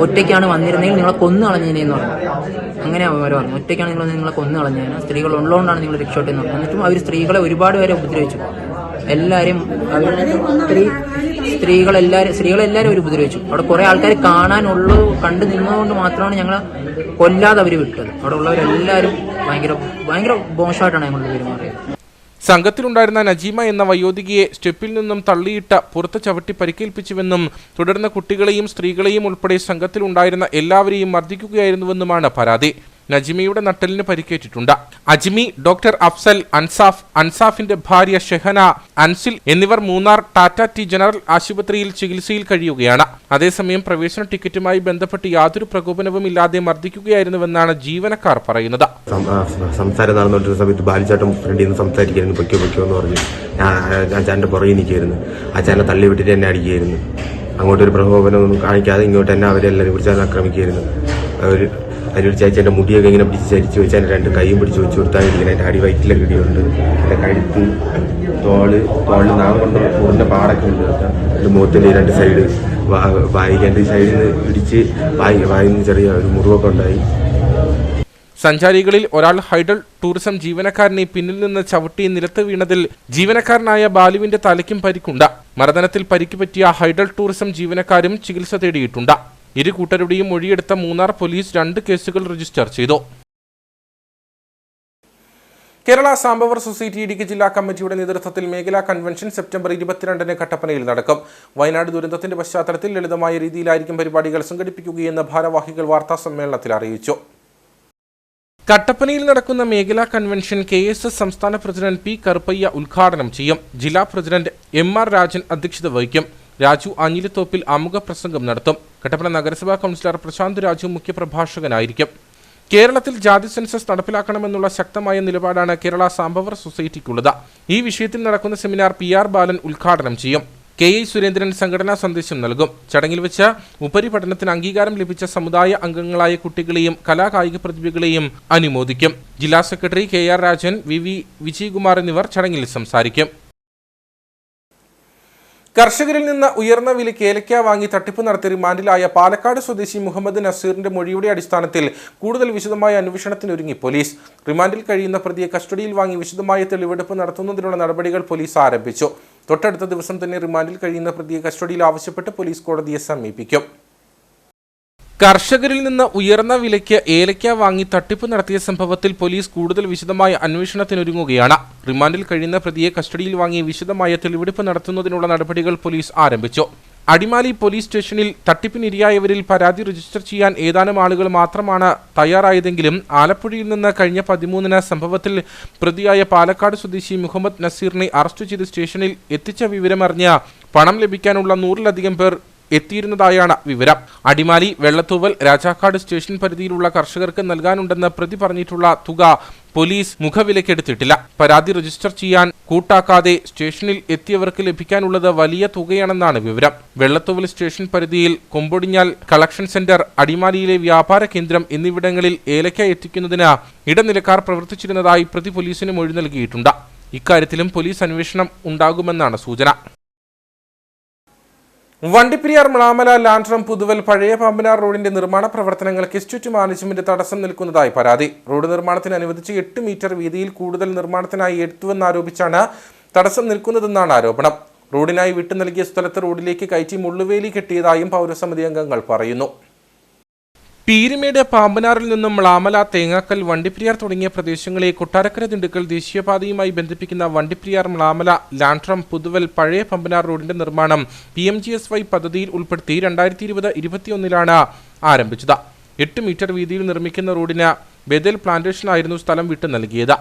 ഒറ്റയ്ക്കാണ് വന്നിരുന്നെങ്കിൽ നിങ്ങളെ കൊന്നു കളഞ്ഞേനെന്ന് പറഞ്ഞു. അങ്ങനെ അവർ പറഞ്ഞു, ഒറ്റയ്ക്കാണ് നിങ്ങളെ കൊന്നു കളഞ്ഞേനെ, സ്ത്രീകൾ ഉള്ളതുകൊണ്ടാണ് നിങ്ങൾ രക്ഷപ്പെട്ടെന്ന് പറഞ്ഞു. എന്നിട്ടും അവർ സ്ത്രീകളെ ഒരുപാട് പേരെ ഉപദ്രവിച്ചു. എല്ലാവരും സ്ത്രീകളെല്ലാവരും അവർ ഉപദ്രവിച്ചു. അവിടെ കുറെ ആൾക്കാർ കാണാനുള്ളത് കണ്ടു നിന്നതുകൊണ്ട് മാത്രമാണ് ഞങ്ങളെ കൊല്ലാതെ അവർ വിട്ടത്. അവിടെ ഉള്ളവരെല്ലാവരും ഭയങ്കര മോശമായിട്ടാണ് ഞങ്ങളുടെ പെരുമാറിയത്. സംഘത്തിലുണ്ടായിരുന്ന നജീമ എന്ന വയോധികയെ സ്റ്റെപ്പിൽ നിന്നും തള്ളിയിട്ട് പുറത്ത് ചവിട്ടി പരിക്കേൽപ്പിച്ചുവെന്നും തുടർന്ന് കുട്ടികളെയും സ്ത്രീകളെയും ഉൾപ്പെടെ സംഘത്തിലുണ്ടായിരുന്ന എല്ലാവരെയും മർദ്ദിക്കുകയായിരുന്നുവെന്നുമാണ് പരാതി. നജിമയുടെ നട്ടലിന് പരിക്കേറ്റിട്ടുണ്ട്. അജ്മി, ഡോക്ടർ അഫ്സൽ, അൻസാഫിന്റെ ഭാര്യ ഷെഹന, അൻസിൽ എന്നിവർ മൂന്നാർ ടാറ്റ ടി ജനറൽ ആശുപത്രിയിൽ ചികിത്സയിൽ കഴിയുകയാണ്. അതേസമയം പ്രവേശന ടിക്കറ്റുമായി ബന്ധപ്പെട്ട് യാതൊരു പ്രകോപനവും ഇല്ലാതെ മർദ്ദിക്കുകയായിരുന്നുവെന്നാണ് ജീവനക്കാർ പറയുന്നത്. സംസാരം നടന്നുകൊണ്ടിരുന്ന സമയത്ത് ബാലിച്ചാട്ടം ഫ്രണ്ടിൽ നിന്ന് സംസാരിക്കായിരുന്നു, പൊയ്ക്കോ എന്ന് പറഞ്ഞു. ഞാൻ ചാൻ്റെ പുറകെ നിൽക്കുകയായിരുന്നു. ആ ചാനെ തള്ളി വിട്ടിട്ട് എന്നെ അടിക്കുകയായിരുന്നു. അങ്ങോട്ടൊരു പ്രകോപനമൊന്നും കാണിക്കാതെ ഇങ്ങോട്ട് തന്നെ അവരെല്ലാവരും കുറിച്ച് ആക്രമിക്കുകയായിരുന്നു. അതിലൊരു ചേച്ചി എൻ്റെ മുടിയൊക്കെ ഇങ്ങനെ പിടിച്ച് ചരിച്ച് വെച്ച് എൻ്റെ രണ്ട് കൈയും പിടിച്ച് വെച്ച് കൊടുത്തായിരിക്കണം. എൻ്റെ അടി വയറ്റിലൊക്കെ ഇടിയുണ്ട്, എൻ്റെ കഴുത്ത്, തോളിൽ നാം കൊണ്ട് മുറിഞ്ഞ പാടൊക്കെ ഉണ്ട്. എൻ്റെ മുഖത്തിൻ്റെ രണ്ട് സൈഡ്, വായിൻ്റെ സൈഡിൽ നിന്ന് ഇടിച്ച് വായിൽ നിന്ന് ചെറിയ ഒരു മുറിവൊക്കെ ഉണ്ടായി. സഞ്ചാരികളിൽ ഒരാൾ ഹൈഡൽ ടൂറിസം ജീവനക്കാരനെ പിന്നിൽ നിന്ന് ചവിട്ടി നിലത്ത് വീണതിൽ ജീവനക്കാരനായ ബാലുവിന്റെ തലയ്ക്കും പരിക്കുണ്ട്. മർദ്ദനത്തിൽ പരിക്ക് പറ്റിയ ഹൈഡൽ ടൂറിസം ജീവനക്കാരും ചികിത്സ തേടിയിട്ടുണ്ട്. ഇരു കൂട്ടരുടെയും മൊഴിയെടുത്ത മൂന്നാർ പോലീസ് 2 കേസുകൾ രജിസ്റ്റർ ചെയ്തു. കേരള സാംബവർ സൊസൈറ്റി ഇടുക്കി ജില്ലാ കമ്മിറ്റിയുടെ നേതൃത്വത്തിൽ മേഖലാ കൺവെൻഷൻ സെപ്റ്റംബർ 22-ന് കട്ടപ്പനയിൽ നടക്കും. വയനാട് ദുരന്തത്തിന്റെ പശ്ചാത്തലത്തിൽ ലളിതമായ രീതിയിലായിരിക്കും പരിപാടികൾ സംഘടിപ്പിക്കുകയെന്ന് ഭാരവാഹികൾ വാർത്താസമ്മേളനത്തിൽ അറിയിച്ചു. കട്ടപ്പനയിൽ നടക്കുന്ന മേഖലാ കൺവെൻഷൻ KSS സംസ്ഥാന പ്രസിഡന്റ് P. കറുപ്പയ്യ ഉദ്ഘാടനം ചെയ്യും. ജില്ലാ പ്രസിഡന്റ് MR രാജൻ അധ്യക്ഷത വഹിക്കും. രാജു ആഞ്ഞിലിത്തോപ്പിൽ ആമുഖ പ്രസംഗം നടത്തും. കട്ടപ്പന നഗരസഭാ കൗൺസിലർ പ്രശാന്ത് രാജു മുഖ്യപ്രഭാഷകനായിരിക്കും. കേരളത്തിൽ ജാതി സെൻസസ് നടപ്പിലാക്കണമെന്നുള്ള ശക്തമായ നിലപാടാണ് കേരള സാംബവർ സൊസൈറ്റിക്കുള്ളത്. ഈ വിഷയത്തിൽ നടക്കുന്ന സെമിനാർ PR ബാലൻ ഉദ്ഘാടനം ചെയ്യും. KI സുരേന്ദ്രൻ സംഘടനാ സന്ദേശം നൽകും. ചടങ്ങിൽ വെച്ച് ഉപരിപഠനത്തിന് അംഗീകാരം ലഭിച്ച സമുദായ അംഗങ്ങളായ കുട്ടികളെയും കലാകായിക പ്രതിഭകളെയും അനുമോദിക്കും. ജില്ലാ secretary KR Rajan, VV Vijayakumar എന്നിവർ ചടങ്ങിൽ സംസാരിക്കും. കർഷകരിൽ നിന്ന് ഉയർന്ന വിലയ്ക്ക് ഏലക്ക വാങ്ങി തട്ടിപ്പ് നടത്തി റിമാൻഡിലായ പാലക്കാട് സ്വദേശി മുഹമ്മദ് നസീറിന്റെ മൊഴിയുടെ അടിസ്ഥാനത്തിൽ കൂടുതൽ വിശദമായ അന്വേഷണത്തിനൊരുങ്ങി പോലീസ്. റിമാൻഡിൽ കഴിയുന്ന പ്രതിയെ കസ്റ്റഡിയിൽ വാങ്ങി വിശദമായ തെളിവെടുപ്പ് നടത്തുന്നതിനുള്ള നടപടികൾ പോലീസ് ആരംഭിച്ചു. തൊട്ടടുത്ത ദിവസം തന്നെ റിമാൻഡിൽ കഴിയുന്ന പ്രതിയെ കസ്റ്റഡിയിൽ ആവശ്യപ്പെട്ട് പോലീസ് കോടതിയെ സമീപിക്കും. കർഷകരിൽ നിന്ന് ഉയർന്ന വിലയ്ക്ക് ഏലക്ക വാങ്ങി തട്ടിപ്പ് നടത്തിയ സംഭവത്തിൽ പോലീസ് കൂടുതൽ വിശദമായ അന്വേഷണത്തിനൊരുങ്ങുകയാണ്. റിമാൻഡിൽ കഴിയുന്ന പ്രതിയെ കസ്റ്റഡിയിൽ വാങ്ങി വിശദമായ തെളിവെടുപ്പ് നടത്തുന്നതിനുള്ള നടപടികൾ പോലീസ് ആരംഭിച്ചു. അടിമാലി പോലീസ് സ്റ്റേഷനിൽ തട്ടിപ്പിനിരയായവരിൽ പരാതി രജിസ്റ്റർ ചെയ്യാൻ ഏതാനും ആളുകൾ മാത്രമാണ് തയ്യാറായതെങ്കിലും ആലപ്പുഴയിൽ നിന്ന് കഴിഞ്ഞ 13-ന് സംഭവത്തിൽ പ്രതിയായ പാലക്കാട് സ്വദേശി മുഹമ്മദ് നസീറിനെ അറസ്റ്റ് ചെയ്ത് സ്റ്റേഷനിൽ എത്തിച്ച വിവരമറിഞ്ഞ പണം ലഭിക്കാനുള്ള 100-ലധികം പേർ എത്തിയിരുന്നതായാണ് വിവരം. അടിമാലി, വെള്ളത്തൂവൽ, രാജാക്കാട് സ്റ്റേഷൻ പരിധിയിലുള്ള കർഷകർക്ക് നൽകാനുണ്ടെന്ന് പ്രതി പറഞ്ഞിട്ടുള്ള തുക പോലീസ് മുഖവിലക്കെടുത്തിട്ടില്ല. പരാതി രജിസ്റ്റർ ചെയ്യാൻ കൂട്ടാക്കാതെ സ്റ്റേഷനിൽ എത്തിയവർക്ക് ലഭിക്കാനുള്ളത് വലിയ തുകയാണെന്നാണ് വിവരം. വെള്ളത്തൂവൽ സ്റ്റേഷൻ പരിധിയിൽ കൊമ്പൊടിഞ്ഞാൽ കളക്ഷൻ സെന്റർ, അടിമാലിയിലെ വ്യാപാര കേന്ദ്രം എന്നിവിടങ്ങളിൽ ഏലക്ക എത്തിക്കുന്നതിന് ഇടനിലക്കാർ പ്രവർത്തിച്ചിരുന്നതായി പ്രതി പോലീസിന് മൊഴി നൽകിയിട്ടുണ്ട്. ഇക്കാര്യത്തിലും പോലീസ് അന്വേഷണം ഉണ്ടാകുമെന്നാണ് സൂചന. വണ്ടിപ്പെരിയാർ മ്ലാമല ലാൻഡ്രം പുതുവൽ പഴയ പാമ്പനാർ റോഡിന്റെ നിർമ്മാണ പ്രവർത്തനങ്ങൾക്ക് എസ്റ്റേറ്റ് മാനേജ്മെന്റ് തടസ്സം നിൽക്കുന്നതായി പരാതി. റോഡ് നിർമ്മാണത്തിന് അനുവദിച്ച് 8 മീറ്റർ വീതിയിൽ കൂടുതൽ നിർമ്മാണത്തിനായി എടുത്തുവെന്നാരോപിച്ചാണ് തടസ്സം നിൽക്കുന്നതെന്നാണ് ആരോപണം. റോഡിനായി വിട്ടു നൽകിയ സ്ഥലത്ത് റോഡിലേക്ക് കയറ്റി മുള്ളുവേലി കെട്ടിയതായും പൗരസമിതി അംഗങ്ങൾ പറയുന്നു. പീരുമേട്, പാമ്പനാറിൽ നിന്നും മ്ലാമല, തേങ്ങാക്കൽ, വണ്ടിപ്പെരിയാർ തുടങ്ങിയ പ്രദേശങ്ങളെ കൊട്ടാരക്കര-ദിണ്ടുക്കൽ ദേശീയപാതയുമായി ബന്ധിപ്പിക്കുന്ന വണ്ടിപ്പെരിയാർ മ്ലാമല ലാൻഡ്രം പുതുവൽ പഴയ പാമ്പനാർ റോഡിന്റെ നിർമ്മാണം PMGSY പദ്ധതിയിൽ ഉൾപ്പെടുത്തി 2020-21 ആരംഭിച്ചത്. 8 മീറ്റർ വീതിയിൽ നിർമ്മിക്കുന്ന റോഡിന് ബദൽ പ്ലാന്റേഷനായിരുന്നു സ്ഥലം വിട്ടു നൽകിയത്.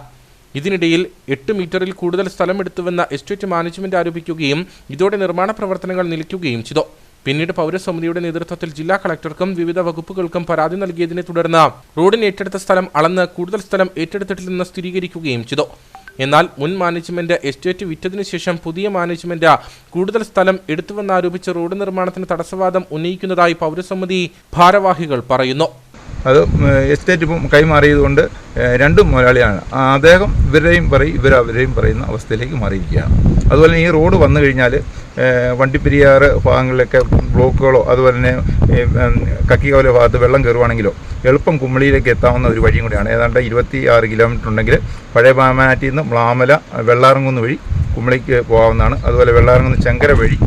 ഇതിനിടയിൽ 8 മീറ്ററിൽ കൂടുതൽ സ്ഥലം എടുത്തുവെന്ന എസ്റ്റേറ്റ് മാനേജ്മെന്റ് ആരോപിക്കുകയും ഇതോടെ നിർമ്മാണ പ്രവർത്തനങ്ങൾ നിലയ്ക്കുകയും ചെയ്തു. പിന്നീട് പൗരസമിതിയുടെ നേതൃത്വത്തിൽ ജില്ലാ കളക്ടർക്കും വിവിധ വകുപ്പുകൾക്കും പരാതി നൽകിയതിനെ തുടർന്ന് റോഡിന് ഏറ്റെടുത്ത സ്ഥലം അളന്ന് കൂടുതൽ സ്ഥലം ഏറ്റെടുത്തിട്ടില്ലെന്ന് സ്ഥിരീകരിക്കുകയും ചെയ്തു. എന്നാൽ മുൻ മാനേജ്മെന്റ് എസ്റ്റേറ്റ് വിറ്റതിനു ശേഷം പുതിയ മാനേജ്മെന്റ് കൂടുതൽ സ്ഥലം എടുത്തുവെന്നാരോപിച്ച് റോഡ് നിർമ്മാണത്തിന് തടസ്സവാദം ഉന്നയിക്കുന്നതായി പൗരസമിതി ഭാരവാഹികൾ പറയുന്നു. അത് എസ്റ്റേറ്റ് ഇപ്പം കൈമാറിയതുകൊണ്ട് രണ്ടും മുതലാളിയാണ്. അദ്ദേഹം ഇവരെയും പറയും, ഇവരവരെയും പറയുന്ന അവസ്ഥയിലേക്ക് മാറിയിരിക്കുകയാണ്. അതുപോലെ തന്നെ ഈ റോഡ് വന്നു കഴിഞ്ഞാൽ വണ്ടിപ്പെരിയാറ് ഭാഗങ്ങളിലൊക്കെ ബ്ലോക്കുകളോ അതുപോലെ തന്നെ കക്കികവല ഭാഗത്ത് വെള്ളം കയറുവാണെങ്കിലോ എളുപ്പം കുമ്മളിയിലേക്ക് എത്താവുന്ന ഒരു വഴിയും കൂടിയാണ്. ഏതാണ്ട് 26 കിലോമീറ്റർ ഉണ്ടെങ്കിൽ പഴയ പാമാനാറ്റിൽ നിന്ന് മ്ലാമല വെള്ളാറംകുന്ന് വഴി കുമ്മളിക്ക് പോകാവുന്നതാണ്. അതുപോലെ വെള്ളാറംകുന്ന് ചെങ്കര വഴി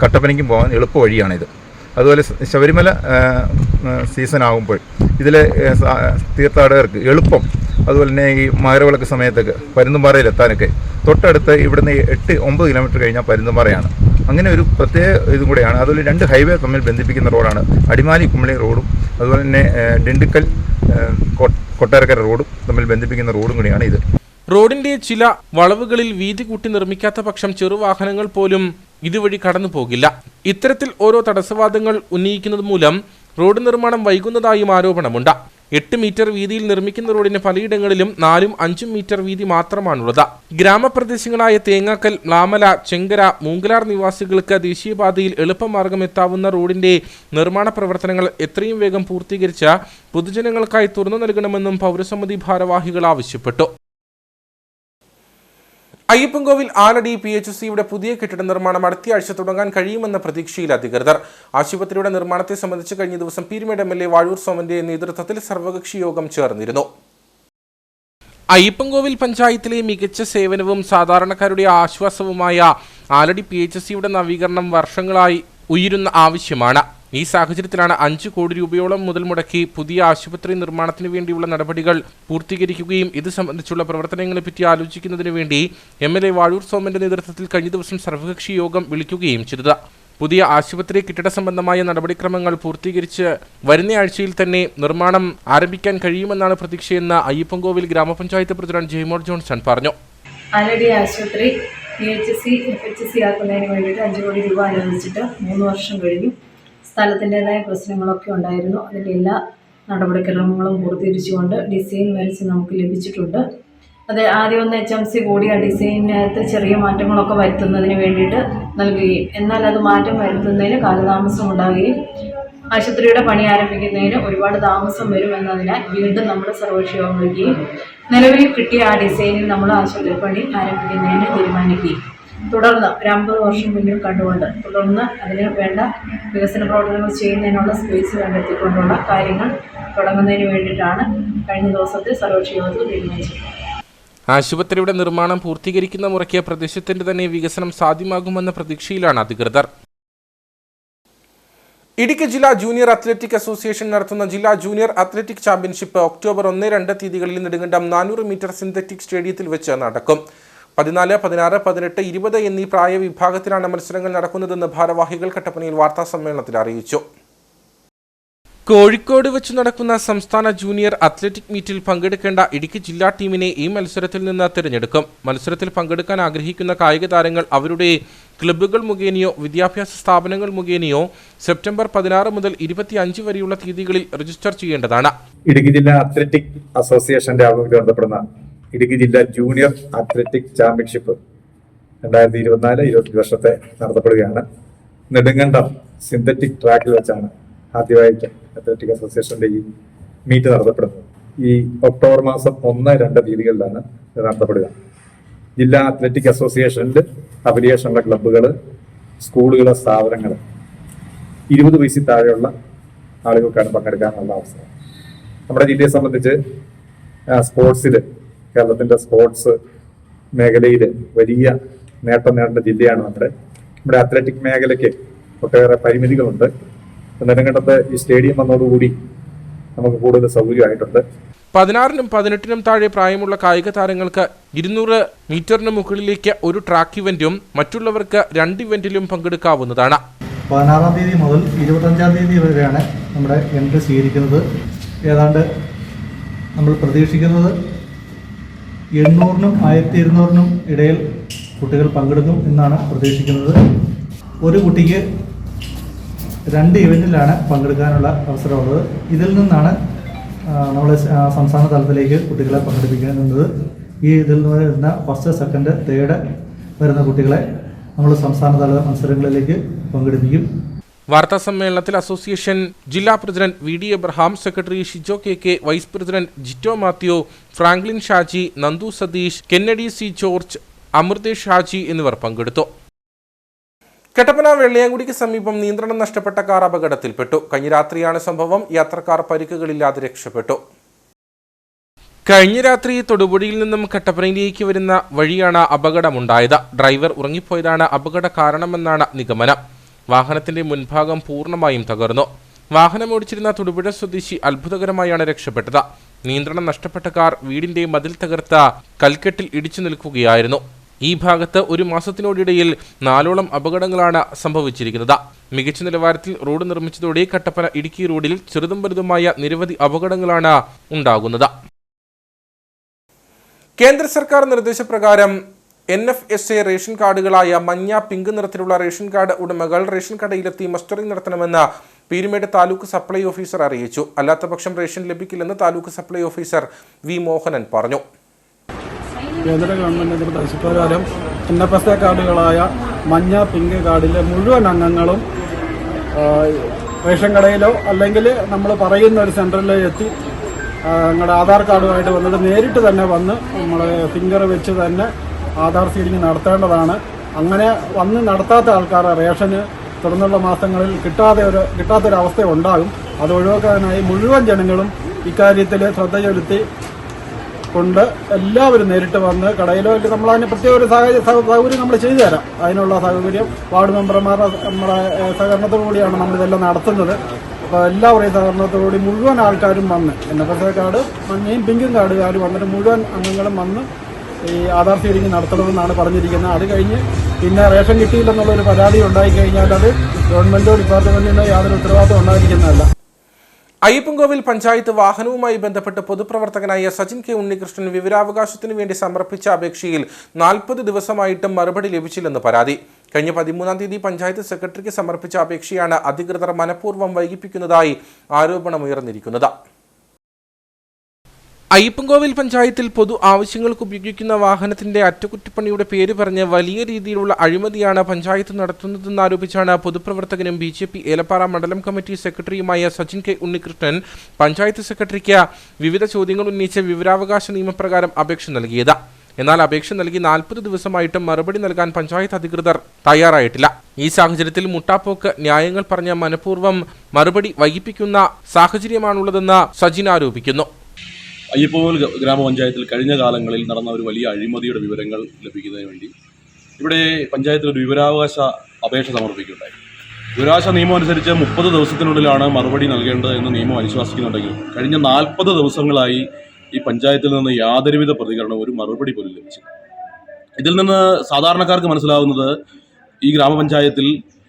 കട്ടപ്പനയ്ക്കും പോകാൻ എളുപ്പ വഴിയാണിത്. അതുപോലെ ശബരിമല സീസൺ ആകുമ്പോൾ ഇതിലെ തീർത്ഥാടകർക്ക് എളുപ്പം, അതുപോലെ തന്നെ ഈ മകരവിളക്ക് സമയത്തൊക്കെ പരുന്തുംപാറയിലെത്താനൊക്കെ തൊട്ടടുത്ത് ഇവിടുന്ന് 8-9 കിലോമീറ്റർ കഴിഞ്ഞാൽ പരുന്തുംപാറയാണ്. അങ്ങനെ ഒരു പ്രത്യേക ഇതും കൂടെയാണ്. അതുപോലെ 2 ഹൈവേ തമ്മിൽ ബന്ധിപ്പിക്കുന്ന റോഡാണ് അടിമാലി കുമ്മളി റോഡും അതുപോലെ തന്നെ ഡിണ്ടിക്കൽ കൊട്ടാരക്കര റോഡും തമ്മിൽ ബന്ധിപ്പിക്കുന്ന റോഡും കൂടിയാണ് ഇത്. റോഡിന്റെ ചില വളവുകളിൽ വീതി കൂട്ടി നിർമ്മിക്കാത്ത പക്ഷം ചെറുവാഹനങ്ങൾ പോലും ഇതുവഴി കടന്നു പോകില്ല. ഇത്തരത്തിൽ ഓരോ തടസ്സവാദങ്ങൾ ഉന്നയിക്കുന്നത് മൂലം റോഡ് നിർമ്മാണം വൈകുന്നതായും ആരോപണമുണ്ട്. 8 മീറ്റർ വീതിയിൽ നിർമ്മിക്കുന്ന റോഡിന് പലയിടങ്ങളിലും 4-5 മീറ്റർ വീതി മാത്രമാണുള്ളത്. ഗ്രാമപ്രദേശങ്ങളായ തേങ്ങാക്കൽ, മ്ലാമല, ചെങ്കര, മൂങ്കലാർ നിവാസികൾക്ക് ദേശീയപാതയിൽ എളുപ്പമാർഗം എത്താവുന്ന റോഡിന്റെ നിർമ്മാണ പ്രവർത്തനങ്ങൾ എത്രയും വേഗം പൂർത്തീകരിച്ച് പൊതുജനങ്ങൾക്കായി തുറന്നു നൽകണമെന്നും പൗരസമിതി ഭാരവാഹികൾ ആവശ്യപ്പെട്ടു. അയ്യപ്പൻകോവിൽ ആലടി PHCയുടെ പുതിയ കെട്ടിട നിർമ്മാണം അടുത്തയാഴ്ച തുടങ്ങാൻ കഴിയുമെന്ന പ്രതീക്ഷയിൽ അധികൃതർ. ആശുപത്രിയുടെ നിർമ്മാണത്തെ സംബന്ധിച്ച് കഴിഞ്ഞ ദിവസം പീരുമേട് MLA വാഴൂർ സോമന്റെ നേതൃത്വത്തിൽ സർവകക്ഷി യോഗം ചേർന്നിരുന്നു. അയ്യപ്പൻകോവിൽ പഞ്ചായത്തിലെ മികച്ച സേവനവും സാധാരണക്കാരുടെ ആശ്വാസവുമായ ആലടി PHCയുടെ നവീകരണം വർഷങ്ങളായി ഉയരുന്ന ആവശ്യമാണ്. ഈ സാഹചര്യത്തിലാണ് 5 കോടി രൂപയോളം മുതൽ മുടക്കി പുതിയ ആശുപത്രി നിർമ്മാണത്തിന് വേണ്ടിയുള്ള നടപടികൾ പൂർത്തീകരിക്കുകയും ഇത് സംബന്ധിച്ചുള്ള പ്രവർത്തനങ്ങളെപ്പറ്റി ആലോചിക്കുന്നതിന് വേണ്ടി MLA വാഴൂർ സോമന്റെ നേതൃത്വത്തിൽ കഴിഞ്ഞ ദിവസം സർവകക്ഷി യോഗം വിളിക്കുകയും ചെയ്തത്. പുതിയ ആശുപത്രി കെട്ടിട സംബന്ധമായ നടപടിക്രമങ്ങൾ പൂർത്തീകരിച്ച് വരുന്ന ആഴ്ചയിൽ തന്നെ നിർമ്മാണം ആരംഭിക്കാൻ കഴിയുമെന്നാണ് പ്രതീക്ഷയെന്ന് അയ്യപ്പൻകോവിൽ ഗ്രാമപഞ്ചായത്ത് പ്രസിഡന്റ് ജെയ്മോൾ ജോൺസൺ പറഞ്ഞു. ആലടി ആശുപത്രി PHC ആക്കുന്നതിന് വേണ്ടിയിട്ട് 5 കോടി രൂപ അനുവദിച്ചിട്ട് 3 വർഷം കഴിഞ്ഞു. സ്ഥലത്തിൻ്റെതായ പ്രശ്നങ്ങളൊക്കെ ഉണ്ടായിരുന്നു. അതിൻ്റെ എല്ലാ നടപടിക്രമങ്ങളും പൂർത്തീകരിച്ചുകൊണ്ട് ഡിസൈൻ വരച്ച് നമുക്ക് ലഭിച്ചിട്ടുണ്ട്. അത് ആദ്യം ഒന്ന് HMC കൂടി ആ ഡിസൈനിനകത്ത് ചെറിയ മാറ്റങ്ങളൊക്കെ വരുത്തുന്നതിന് വേണ്ടിയിട്ട് നൽകുകയും എന്നാൽ അത് മാറ്റം വരുത്തുന്നതിന് കാലതാമസം ഉണ്ടാകുകയും ആശുപത്രിയുടെ പണി ആരംഭിക്കുന്നതിന് ഒരുപാട് താമസം വരുമെന്നതിനാൽ വീണ്ടും നമ്മൾ സർവകക്ഷി യോഗം വിളിക്കുകയും നിലവിൽ കിട്ടിയ ആ ഡിസൈനിൽ നമ്മൾ ആശുപത്രി പണി ആരംഭിക്കുന്നതിന് തീരുമാനിക്കുകയും തുടർന്ന് ഒരു 50 വർഷം മുന്നിൽ കണ്ടുകൊണ്ട് തുടർന്ന് അതിന് വേണ്ട വികസന പ്രവർത്തനങ്ങൾ ചെയ്യുന്നതിനുള്ള സ്പേസ് കണ്ടെത്തിക്കൊണ്ടുള്ള കാര്യങ്ങൾ തുടങ്ങുന്നതിന് വേണ്ടിയിട്ടാണ് കഴിഞ്ഞ ദിവസത്തെ സർവകക്ഷി യോഗത്തിൽ തീരുമാനിച്ചത്. ആശുപത്രിയുടെ നിർമ്മാണം പൂർത്തീകരിക്കുന്ന മുറയ്ക്ക് പ്രദേശത്തിന്റെ തന്നെ വികസനം സാധ്യമാകുമെന്ന പ്രതീക്ഷയിലാണ് അധികൃതർ. ഇടുക്കി ജില്ലാ ജൂനിയർ അത്ലറ്റിക് അസോസിയേഷൻ നടത്തുന്ന ജില്ലാ ജൂനിയർ അത്ലറ്റിക് ചാമ്പ്യൻഷിപ്പ് ഒക്ടോബർ 1-2 തീയതികളിൽ നെടുങ്കണ്ടം 400 മീറ്റർ സിന്തറ്റിക് സ്റ്റേഡിയത്തിൽ വെച്ച് നടക്കും. 14, 16, 18, 20 എന്നീ പ്രായവിഭാഗത്തിലാണ് മത്സരങ്ങൾ നടക്കുന്നതെന്ന് ഭാരവാഹികൾ കട്ടപ്പനയിൽ വാർത്താസമ്മേളനത്തിൽ അറിയിച്ചു. കോഴിക്കോട് വെച്ച് നടക്കുന്ന സംസ്ഥാന ജൂനിയർ അത്ലറ്റിക് മീറ്റിൽ പങ്കെടുക്കേണ്ട ഇടുക്കി ജില്ലാ ടീമിനെ ഈ മത്സരത്തിൽ നിന്ന് തിരഞ്ഞെടുക്കും. മത്സരത്തിൽ പങ്കെടുക്കാൻ ആഗ്രഹിക്കുന്ന കായിക താരങ്ങൾ അവരുടെ ക്ലബ്ബുകൾ മുഖേനയോ വിദ്യാഭ്യാസ സ്ഥാപനങ്ങൾ മുഖേനയോ സെപ്റ്റംബർ 16 മുതൽ 25 വരെയുള്ള തീയതികളിൽ രജിസ്റ്റർ ചെയ്യേണ്ടതാണ്. ഇടുക്കി ജില്ലാ അത്ലറ്റിക് അസോസിയേഷന്റെ ആഭിമുഖ്യത്തിൽ നടത്തപ്പെടുന്ന ഇടുക്കി ജില്ലാ ജൂനിയർ അത്ലറ്റിക് ചാമ്പ്യൻഷിപ്പ് 2024-25 വർഷത്തെ നടത്തപ്പെടുകയാണ്. നെടുങ്കണ്ടം സിന്തറ്റിക് ട്രാക്കിൽ വെച്ചാണ് ആദ്യമായിട്ട് അത്ലറ്റിക് അസോസിയേഷന്റെ ഈ മീറ്റ് നടത്തപ്പെടുന്നത്. ഈ ഒക്ടോബർ മാസം 1-2 തീയതികളിലാണ് ഇത് നടത്തപ്പെടുക. ജില്ലാ അത്ലറ്റിക് അസോസിയേഷനിൽ അഫിലിയേഷനുള്ള ക്ലബ്ബുകൾ, സ്കൂളുകൾ, സ്ഥാപനങ്ങൾ 20 വയസ്സിൽ താഴെയുള്ള ആളുകൾക്കാണ് പങ്കെടുക്കാനുള്ള അവസരം. നമ്മുടെ ജില്ലയെ സംബന്ധിച്ച് സ്പോർട്സിൽ കേരളത്തിന്റെ സ്പോർട്സ് മേഖലയിൽ വലിയ നേട്ടം നേടേണ്ട ജില്ലയാണ് നമ്മുടെ അത്ലറ്റിക് മേഖലയ്ക്ക് ഒട്ടേറെ പരിമിതികളുണ്ട്. നെടുങ്കണ്ടത്ത് ഈ സ്റ്റേഡിയം വന്നതോടുകൂടി നമുക്ക് കൂടുതൽ സൗകര്യമായിട്ടുണ്ട്. 16-നും 18-നും താഴെ പ്രായമുള്ള കായിക താരങ്ങൾക്ക് 200 മീറ്ററിന് മുകളിലേക്ക് ഒരു ട്രാക്ക് ഇവന്റും മറ്റുള്ളവർക്ക് 2 ഇവന്റിലും പങ്കെടുക്കാവുന്നതാണ്. 16-ാം തീയതി മുതൽ 25-ാം തീയതി വരെയാണ് നമ്മുടെ എൻട്രി സ്വീകരിക്കുന്നത്. ഏതാണ്ട് നമ്മൾ പ്രതീക്ഷിക്കുന്നത് 800-നും 1200-നും ഇടയിൽ കുട്ടികൾ പങ്കെടുക്കും എന്നാണ് പ്രതീക്ഷിക്കുന്നത്. ഒരു കുട്ടിക്ക് 2 ഇവന്റിലാണ് പങ്കെടുക്കാനുള്ള അവസരമുള്ളത്. ഇതിൽ നിന്നാണ് നമ്മൾ സംസ്ഥാന തലത്തിലേക്ക് കുട്ടികളെ പങ്കെടുപ്പിക്കുന്നത്. ഈ ഇതിൽ നിന്ന് വരുന്ന ഫസ്റ്റ്, സെക്കൻഡ്, തേർഡ് വരുന്ന കുട്ടികളെ നമ്മൾ സംസ്ഥാനതല മത്സരങ്ങളിലേക്ക് പങ്കെടുപ്പിക്കും. വാർത്താ സമ്മേളനത്തിൽ അസോസിയേഷൻ ജില്ലാ president V D Abraham, secretary Shijo K, vice president Jito Mathew, Franklin Shaji, Nandu Satheesh, Kennedy C George, Amruthesh Shaji എന്നിവർ പങ്കെടുത്തു. കട്ടപ്പന വെള്ളിയാങ്കുടിക്ക് സമീപം നിയന്ത്രണം നഷ്ടപ്പെട്ട കാർ അപകടത്തിൽപ്പെട്ടു. കഴിഞ്ഞ രാത്രിയാണ് സംഭവം. യാത്രക്കാർ പരിക്കുകളില്ലാതെ രക്ഷപ്പെട്ടു. കഴിഞ്ഞ രാത്രി തൊടുപുഴയിൽ നിന്നും കട്ടപ്പനയിലേക്ക് വരുന്ന വഴിയാണ് അപകടമുണ്ടായത്. ഡ്രൈവർ ഉറങ്ങിപ്പോയതാണ് അപകട കാരണമെന്നാണ് നിഗമനം. വാഹനത്തിന്റെ മുൻഭാഗം പൂർണ്ണമായും തകർന്നു. വാഹനമോടിച്ചിരുന്ന തൊടുപുഴ സ്വദേശി അത്ഭുതകരമായാണ് രക്ഷപ്പെട്ടത്. നിയന്ത്രണം നഷ്ടപ്പെട്ട കാർ വീടിന്റെ മതിൽ തകർത്ത കൽക്കെട്ടിൽ ഇടിച്ചു നിൽക്കുകയായിരുന്നു. ഈ ഭാഗത്ത് ഒരു മാസത്തിനോടിടയിൽ 4ഓളം അപകടങ്ങളാണ് സംഭവിച്ചിരിക്കുന്നത്. മികച്ച നിലവാരത്തിൽ റോഡ് നിർമ്മിച്ചതോടെ കട്ടപ്പന ഇടുക്കി റോഡിൽ ചെറുതും വലുതുമായ നിരവധി അപകടങ്ങളാണ് ഉണ്ടാകുന്നത്. കേന്ദ്ര സർക്കാർ നിർദ്ദേശപ്രകാരം NFSA റേഷൻ കാർഡുകളായ മഞ്ഞ, പിങ്ക് നിറത്തിലുള്ള റേഷൻ കാർഡ് ഉടമകൾ റേഷൻ കടയിലെത്തി മസ്റ്ററിംഗ് നടത്തണമെന്ന് പീരുമേട് താലൂക്ക് സപ്ലൈ ഓഫീസർ അറിയിച്ചു. അല്ലാത്തപക്ഷം റേഷൻ ലഭിക്കില്ലെന്ന് taluk supply officer V Mohanan പറഞ്ഞു. കേന്ദ്ര ഗവൺമെന്റ് നിർദ്ദേശപ്രകാരം NFSA കാർഡുകളായ മഞ്ഞ, പിങ്ക് കാർഡിലെ മുഴുവൻ അംഗങ്ങളും റേഷൻ കടയിലോ അല്ലെങ്കിൽ നമ്മൾ പറയുന്ന ഒരു സെൻറ്ററിലോ എത്തി നിങ്ങളുടെ ആധാർ കാർഡുമായിട്ട് വന്നിട്ട് നേരിട്ട് തന്നെ വന്ന് നമ്മൾ ഫിംഗർ വെച്ച് തന്നെ ആധാർ സീഡിങ് നടത്തേണ്ടതാണ്. അങ്ങനെ വന്ന് നടത്താത്ത ആൾക്കാർ റേഷന് തുടർന്നുള്ള മാസങ്ങളിൽ കിട്ടാത്തൊരവസ്ഥ ഉണ്ടാകും. അത് ഒഴിവാക്കാനായി മുഴുവൻ ജനങ്ങളും ഇക്കാര്യത്തിൽ ശ്രദ്ധ ചെലുത്തി കൊണ്ട് എല്ലാവരും നേരിട്ട് വന്ന് കടയിലോ അല്ലെങ്കിൽ നമ്മൾ അതിന് പ്രത്യേക ഒരു സൗകര്യം നമ്മൾ ചെയ്തു തരാം. അതിനുള്ള സൗകര്യം വാർഡ് മെമ്പർമാരുടെ നമ്മുടെ സഹകരണത്തോടു കൂടിയാണ് നമ്മളിതെല്ലാം നടത്തുന്നത്. അപ്പോൾ എല്ലാവരുടെയും സഹകരണത്തോടുകൂടി മുഴുവൻ ആൾക്കാരും വന്ന് NFSA കാർഡ് മഞ്ഞയും പിങ്കും കാർഡുകാർ വന്നിട്ട് മുഴുവൻ അംഗങ്ങളും വന്ന് ഈ ആധാർ സീഡിങ് നടത്തണമെന്നാണ് പറഞ്ഞിരിക്കുന്നത്. അത് കഴിഞ്ഞ് പിന്നെ റേഷൻ കിട്ടിയില്ലെന്നുള്ളൊരു പരാതി ഉണ്ടായിക്കഴിഞ്ഞാൽ അത് ഗവൺമെൻറ്റോ ഡിപ്പാർട്ട്മെൻറ്റിനോ യാതൊരു ഉത്തരവാദിത്വം ഉണ്ടായിരിക്കുന്നതല്ല. അയ്യപ്പൻകോവിൽ പഞ്ചായത്ത് വാഹനവുമായി ബന്ധപ്പെട്ട് പൊതുപ്രവർത്തകനായ സജിൻ കെ ഉണ്ണികൃഷ്ണൻ വിവരാവകാശത്തിനു വേണ്ടി സമർപ്പിച്ച അപേക്ഷയിൽ 40 ദിവസമായിട്ടും മറുപടി ലഭിച്ചില്ലെന്ന് പരാതി. കഴിഞ്ഞ 13-ാം തീയതി പഞ്ചായത്ത് സെക്രട്ടറിക്ക് സമർപ്പിച്ച അപേക്ഷയാണ് അധികൃതർ മനഃപൂർവ്വം വൈകിപ്പിക്കുന്നതായി ആരോപണമുയർന്നിരിക്കുന്നത്. അയ്യപ്പൻകോവിൽ പഞ്ചായത്തിൽ പൊതു ആവശ്യങ്ങൾക്ക് ഉപയോഗിക്കുന്ന വാഹനത്തിന്റെ അറ്റകുറ്റപ്പണിയുടെ പേര് പറഞ്ഞ് വലിയ രീതിയിലുള്ള അഴിമതിയാണ് പഞ്ചായത്ത് നടത്തുന്നതെന്നാരോപിച്ചാണ് പൊതുപ്രവർത്തകനും BJP ഏലപ്പാറ മണ്ഡലം കമ്മിറ്റി സെക്രട്ടറിയുമായ സജിൻ കെ ഉണ്ണികൃഷ്ണൻ പഞ്ചായത്ത് സെക്രട്ടറിക്ക് വിവിധ ചോദ്യങ്ങൾ ഉന്നയിച്ച് വിവരാവകാശ നിയമപ്രകാരം അപേക്ഷ നൽകിയത്. എന്നാൽ അപേക്ഷ നൽകി 40 ദിവസമായിട്ടും മറുപടി നൽകാൻ പഞ്ചായത്ത് അധികൃതർ തയ്യാറായിട്ടില്ല. ഈ സാഹചര്യത്തിൽ മുട്ടാപ്പോക്ക് ന്യായങ്ങൾ പറഞ്ഞ് മനഃപൂർവ്വം മറുപടി വൈകിപ്പിക്കുന്ന സാഹചര്യമാണുള്ളതെന്ന് സജിൻ ആരോപിക്കുന്നു. അയ്യപ്പൻകോവിൽ ഗ്രാമപഞ്ചായത്തിൽ കഴിഞ്ഞ കാലങ്ങളിൽ നടന്ന ഒരു വലിയ അഴിമതിയുടെ വിവരങ്ങൾ ലഭിക്കുന്നതിന് വേണ്ടി ഇവിടെ പഞ്ചായത്തിൽ ഒരു വിവരാവകാശ അപേക്ഷ സമർപ്പിക്കുകയുണ്ടായി. വിവരാവകാശ നിയമം അനുസരിച്ച് 30 ദിവസത്തിനുള്ളിലാണ് മറുപടി നൽകേണ്ടത് എന്ന് നിയമം അനുശാസിക്കുന്നുണ്ടെങ്കിലും കഴിഞ്ഞ 40 ദിവസങ്ങളായി ഈ പഞ്ചായത്തിൽ നിന്ന് യാതൊരുവിധ പ്രതികരണവും ഒരു മറുപടി പോലും ലഭിച്ചു. ഇതിൽ നിന്ന് സാധാരണക്കാർക്ക് മനസ്സിലാവുന്നത് ഈ ഗ്രാമപഞ്ചായത്തിൽ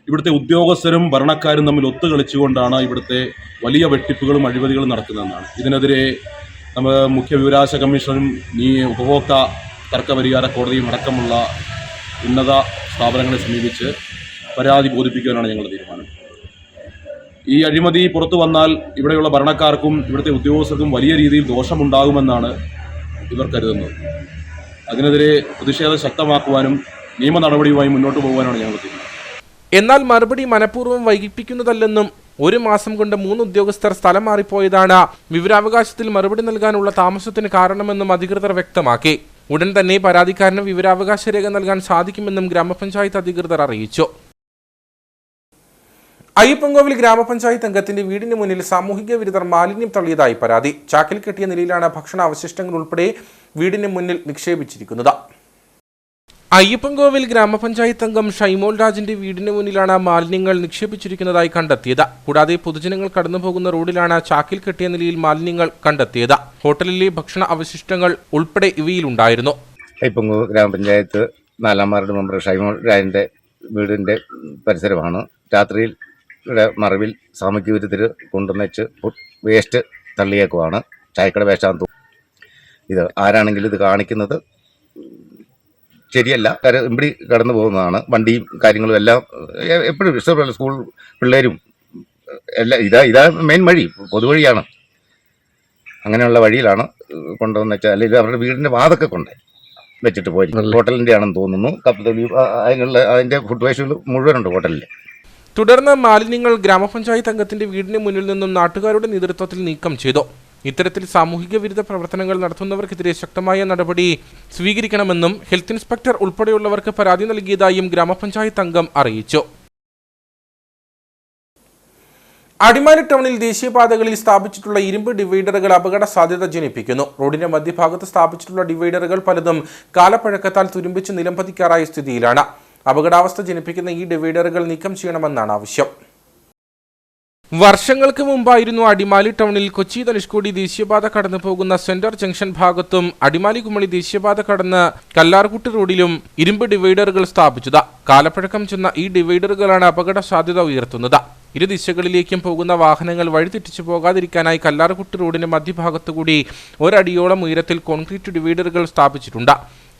ഇവിടുത്തെ ഉദ്യോഗസ്ഥരും ഭരണക്കാരും തമ്മിൽ ഒത്തുകളിച്ചുകൊണ്ടാണ് ഇവിടുത്തെ വലിയ വെട്ടിപ്പുകളും അഴിമതികളും നടക്കുന്നതെന്നാണ്. ഇതിനെതിരെ നമ്മൾ മുഖ്യ വിവരാവകാശ കമ്മീഷനും ഉപഭോക്തൃ തർക്ക പരിഹാര കോടതിയും അടക്കമുള്ള ഉന്നത സ്ഥാപനങ്ങളെ സമീപിച്ച് പരാതി ബോധിപ്പിക്കുവാനാണ് ഞങ്ങളുടെ തീരുമാനം. ഈ അഴിമതി പുറത്തു വന്നാൽ ഇവിടെയുള്ള ഭരണക്കാർക്കും ഇവിടുത്തെ ഉദ്യോഗസ്ഥർക്കും വലിയ രീതിയിൽ ദോഷമുണ്ടാകുമെന്നാണ് ഇവർ കരുതുന്നത്. അതിനെതിരെ പ്രതിഷേധം ശക്തമാക്കുവാനും നിയമ നടപടിയുമായി മുന്നോട്ട് പോകുവാനാണ് ഞങ്ങൾ തീരുമാനം. എന്നാൽ മറുപടി മനഃപൂർവ്വം വൈകിപ്പിക്കുന്നതല്ലെന്നും 1 മാസം കൊണ്ട് 3 ഉദ്യോഗസ്ഥർ സ്ഥലം മാറിപ്പോയതാണ് വിവരാവകാശത്തിൽ മറുപടി നൽകാനുള്ള താമസത്തിന് കാരണമെന്നും അധികൃതർ വ്യക്തമാക്കി. ഉടൻ തന്നെ പരാതിക്കാരന് വിവരാവകാശ രേഖ നൽകാൻ സാധിക്കുമെന്നും ഗ്രാമപഞ്ചായത്ത് അധികൃതർ അറിയിച്ചു. അയ്യപ്പൻകോവിൽ ഗ്രാമപഞ്ചായത്ത് അംഗത്തിന്റെ വീടിന് മുന്നിൽ സാമൂഹിക വിരുദ്ധർ മാലിന്യം തള്ളിയതായി പരാതി. ചാക്കിൽ കെട്ടിയ നിലയിലാണ് ഭക്ഷണാവശിഷ്ടങ്ങൾ ഉൾപ്പെടെ വീടിന് മുന്നിൽ നിക്ഷേപിച്ചിരിക്കുന്നത്. അയ്യപ്പൻകോവിൽ ഗ്രാമപഞ്ചായത്ത് അംഗം ഷൈമോൾ രാജിന്റെ വീടിന് മുന്നിലാണ് മാലിന്യങ്ങൾ നിക്ഷേപിച്ചിരിക്കുന്നതായി കണ്ടെത്തിയത്. കൂടാതെ പൊതുജനങ്ങൾ കടന്നുപോകുന്ന റോഡിലാണ് ചാക്കിൽ കെട്ടിയ നിലയിൽ മാലിന്യങ്ങൾ കണ്ടെത്തിയത്. ഹോട്ടലിലെ ഭക്ഷണ അവശിഷ്ടങ്ങൾ ഉൾപ്പെടെ ഇവയിലുണ്ടായിരുന്നു. അയ്യപ്പൻകോവിൽ ഗ്രാമപഞ്ചായത്ത് 4-ാം വാർഡ് മെമ്പർ ഷൈമോൾ രാജിന്റെ വീടിന്റെ പരിസരമാണ്. രാത്രിയിൽ ഇവിടെ മറവിൽ സാമൂഹ്യ വിരുദ്ധർ കൊണ്ടുവന്നിച്ച് വേസ്റ്റ് തള്ളിയേക്കുവാണ്. ചായക്കട വേസ്റ്റാന്ന് തോന്നുന്നു. ഇത് ആരാണെങ്കിലും ഇത് കാണിക്കുന്നത് ശരിയല്ല. ഇവിടെ കടന്നു പോകുന്നതാണ്. വണ്ടിയും കാര്യങ്ങളും എല്ലാം എപ്പോഴും ഇഷ്ടമുള്ള സ്കൂൾ പിള്ളേരും എല്ലാം ഇതാ മെയിൻ വഴി, പൊതുവഴിയാണ്. അങ്ങനെയുള്ള വഴിയിലാണ് കൊണ്ടുവന്ന് വെച്ചാൽ, അല്ലെങ്കിൽ അവരുടെ വീടിൻ്റെ വാതൊക്കെ കൊണ്ട് വെച്ചിട്ട് പോയി. ഹോട്ടലിൻ്റെ ആണെന്ന് തോന്നുന്നു. അതിൻ്റെ ഫുഡ് വേസ്റ്റുകൾ മുഴുവനുണ്ട് ഹോട്ടലിൽ. തുടർന്ന് മാലിന്യങ്ങൾ ഗ്രാമപഞ്ചായത്ത് അംഗത്തിന്റെ വീടിന് മുന്നിൽ നിന്നും നാട്ടുകാരുടെ നേതൃത്വത്തിൽ നീക്കം ചെയ്തു. ഇത്തരത്തിൽ സാമൂഹിക വിരുദ്ധ പ്രവർത്തനങ്ങൾ നടത്തുന്നവർക്കെതിരെ ശക്തമായ നടപടി സ്വീകരിക്കണമെന്നും ഹെൽത്ത് ഇൻസ്പെക്ടർ ഉൾപ്പെടെയുള്ളവർക്ക് പരാതി നൽകിയതായും ഗ്രാമപഞ്ചായത്ത് അംഗം അറിയിച്ചു. അടിമാലി ടൗണിൽ ദേശീയപാതകളിൽ സ്ഥാപിച്ചിട്ടുള്ള ഇരുമ്പ് ഡിവൈഡറുകൾ അപകട സാധ്യത ജനിപ്പിക്കുന്നു. റോഡിന്റെ മധ്യഭാഗത്ത് സ്ഥാപിച്ചിട്ടുള്ള ഡിവൈഡറുകൾ പലതും കാലപ്പഴക്കത്താൽ തുരുമ്പിച്ച് നിലംപതിക്കാറായ സ്ഥിതിയിലാണ്. അപകടാവസ്ഥ ജനിപ്പിക്കുന്ന ഈ ഡിവൈഡറുകൾ നീക്കം ചെയ്യണമെന്നാണ് ആവശ്യം. വർഷങ്ങൾക്ക് മുമ്പായിരുന്നു അടിമാലി ടൗണിൽ കൊച്ചി ധനുഷ്കോടി ദേശീയപാത കടന്നു പോകുന്ന സെന്റർ ജംഗ്ഷൻ ഭാഗത്തും അടിമാലി കുമളി ദേശീയപാത കടന്ന് കല്ലാർകുട്ടി റോഡിലും ഇരുമ്പ് ഡിവൈഡറുകൾ സ്ഥാപിച്ചത്. കാലപ്പഴക്കം ചെന്ന ഈ ഡിവൈഡറുകളാണ് അപകട സാധ്യത ഉയർത്തുന്നത്. ഇരു ദിശകളിലേക്കും പോകുന്ന വാഹനങ്ങൾ വഴിതെറ്റിച്ചു പോകാതിരിക്കാനായി കല്ലാർകുട്ടി റോഡിന്റെ മധ്യഭാഗത്തുകൂടി ഒരടിയോളം ഉയരത്തിൽ കോൺക്രീറ്റ് ഡിവൈഡറുകൾ സ്ഥാപിച്ചിട്ടുണ്ട്.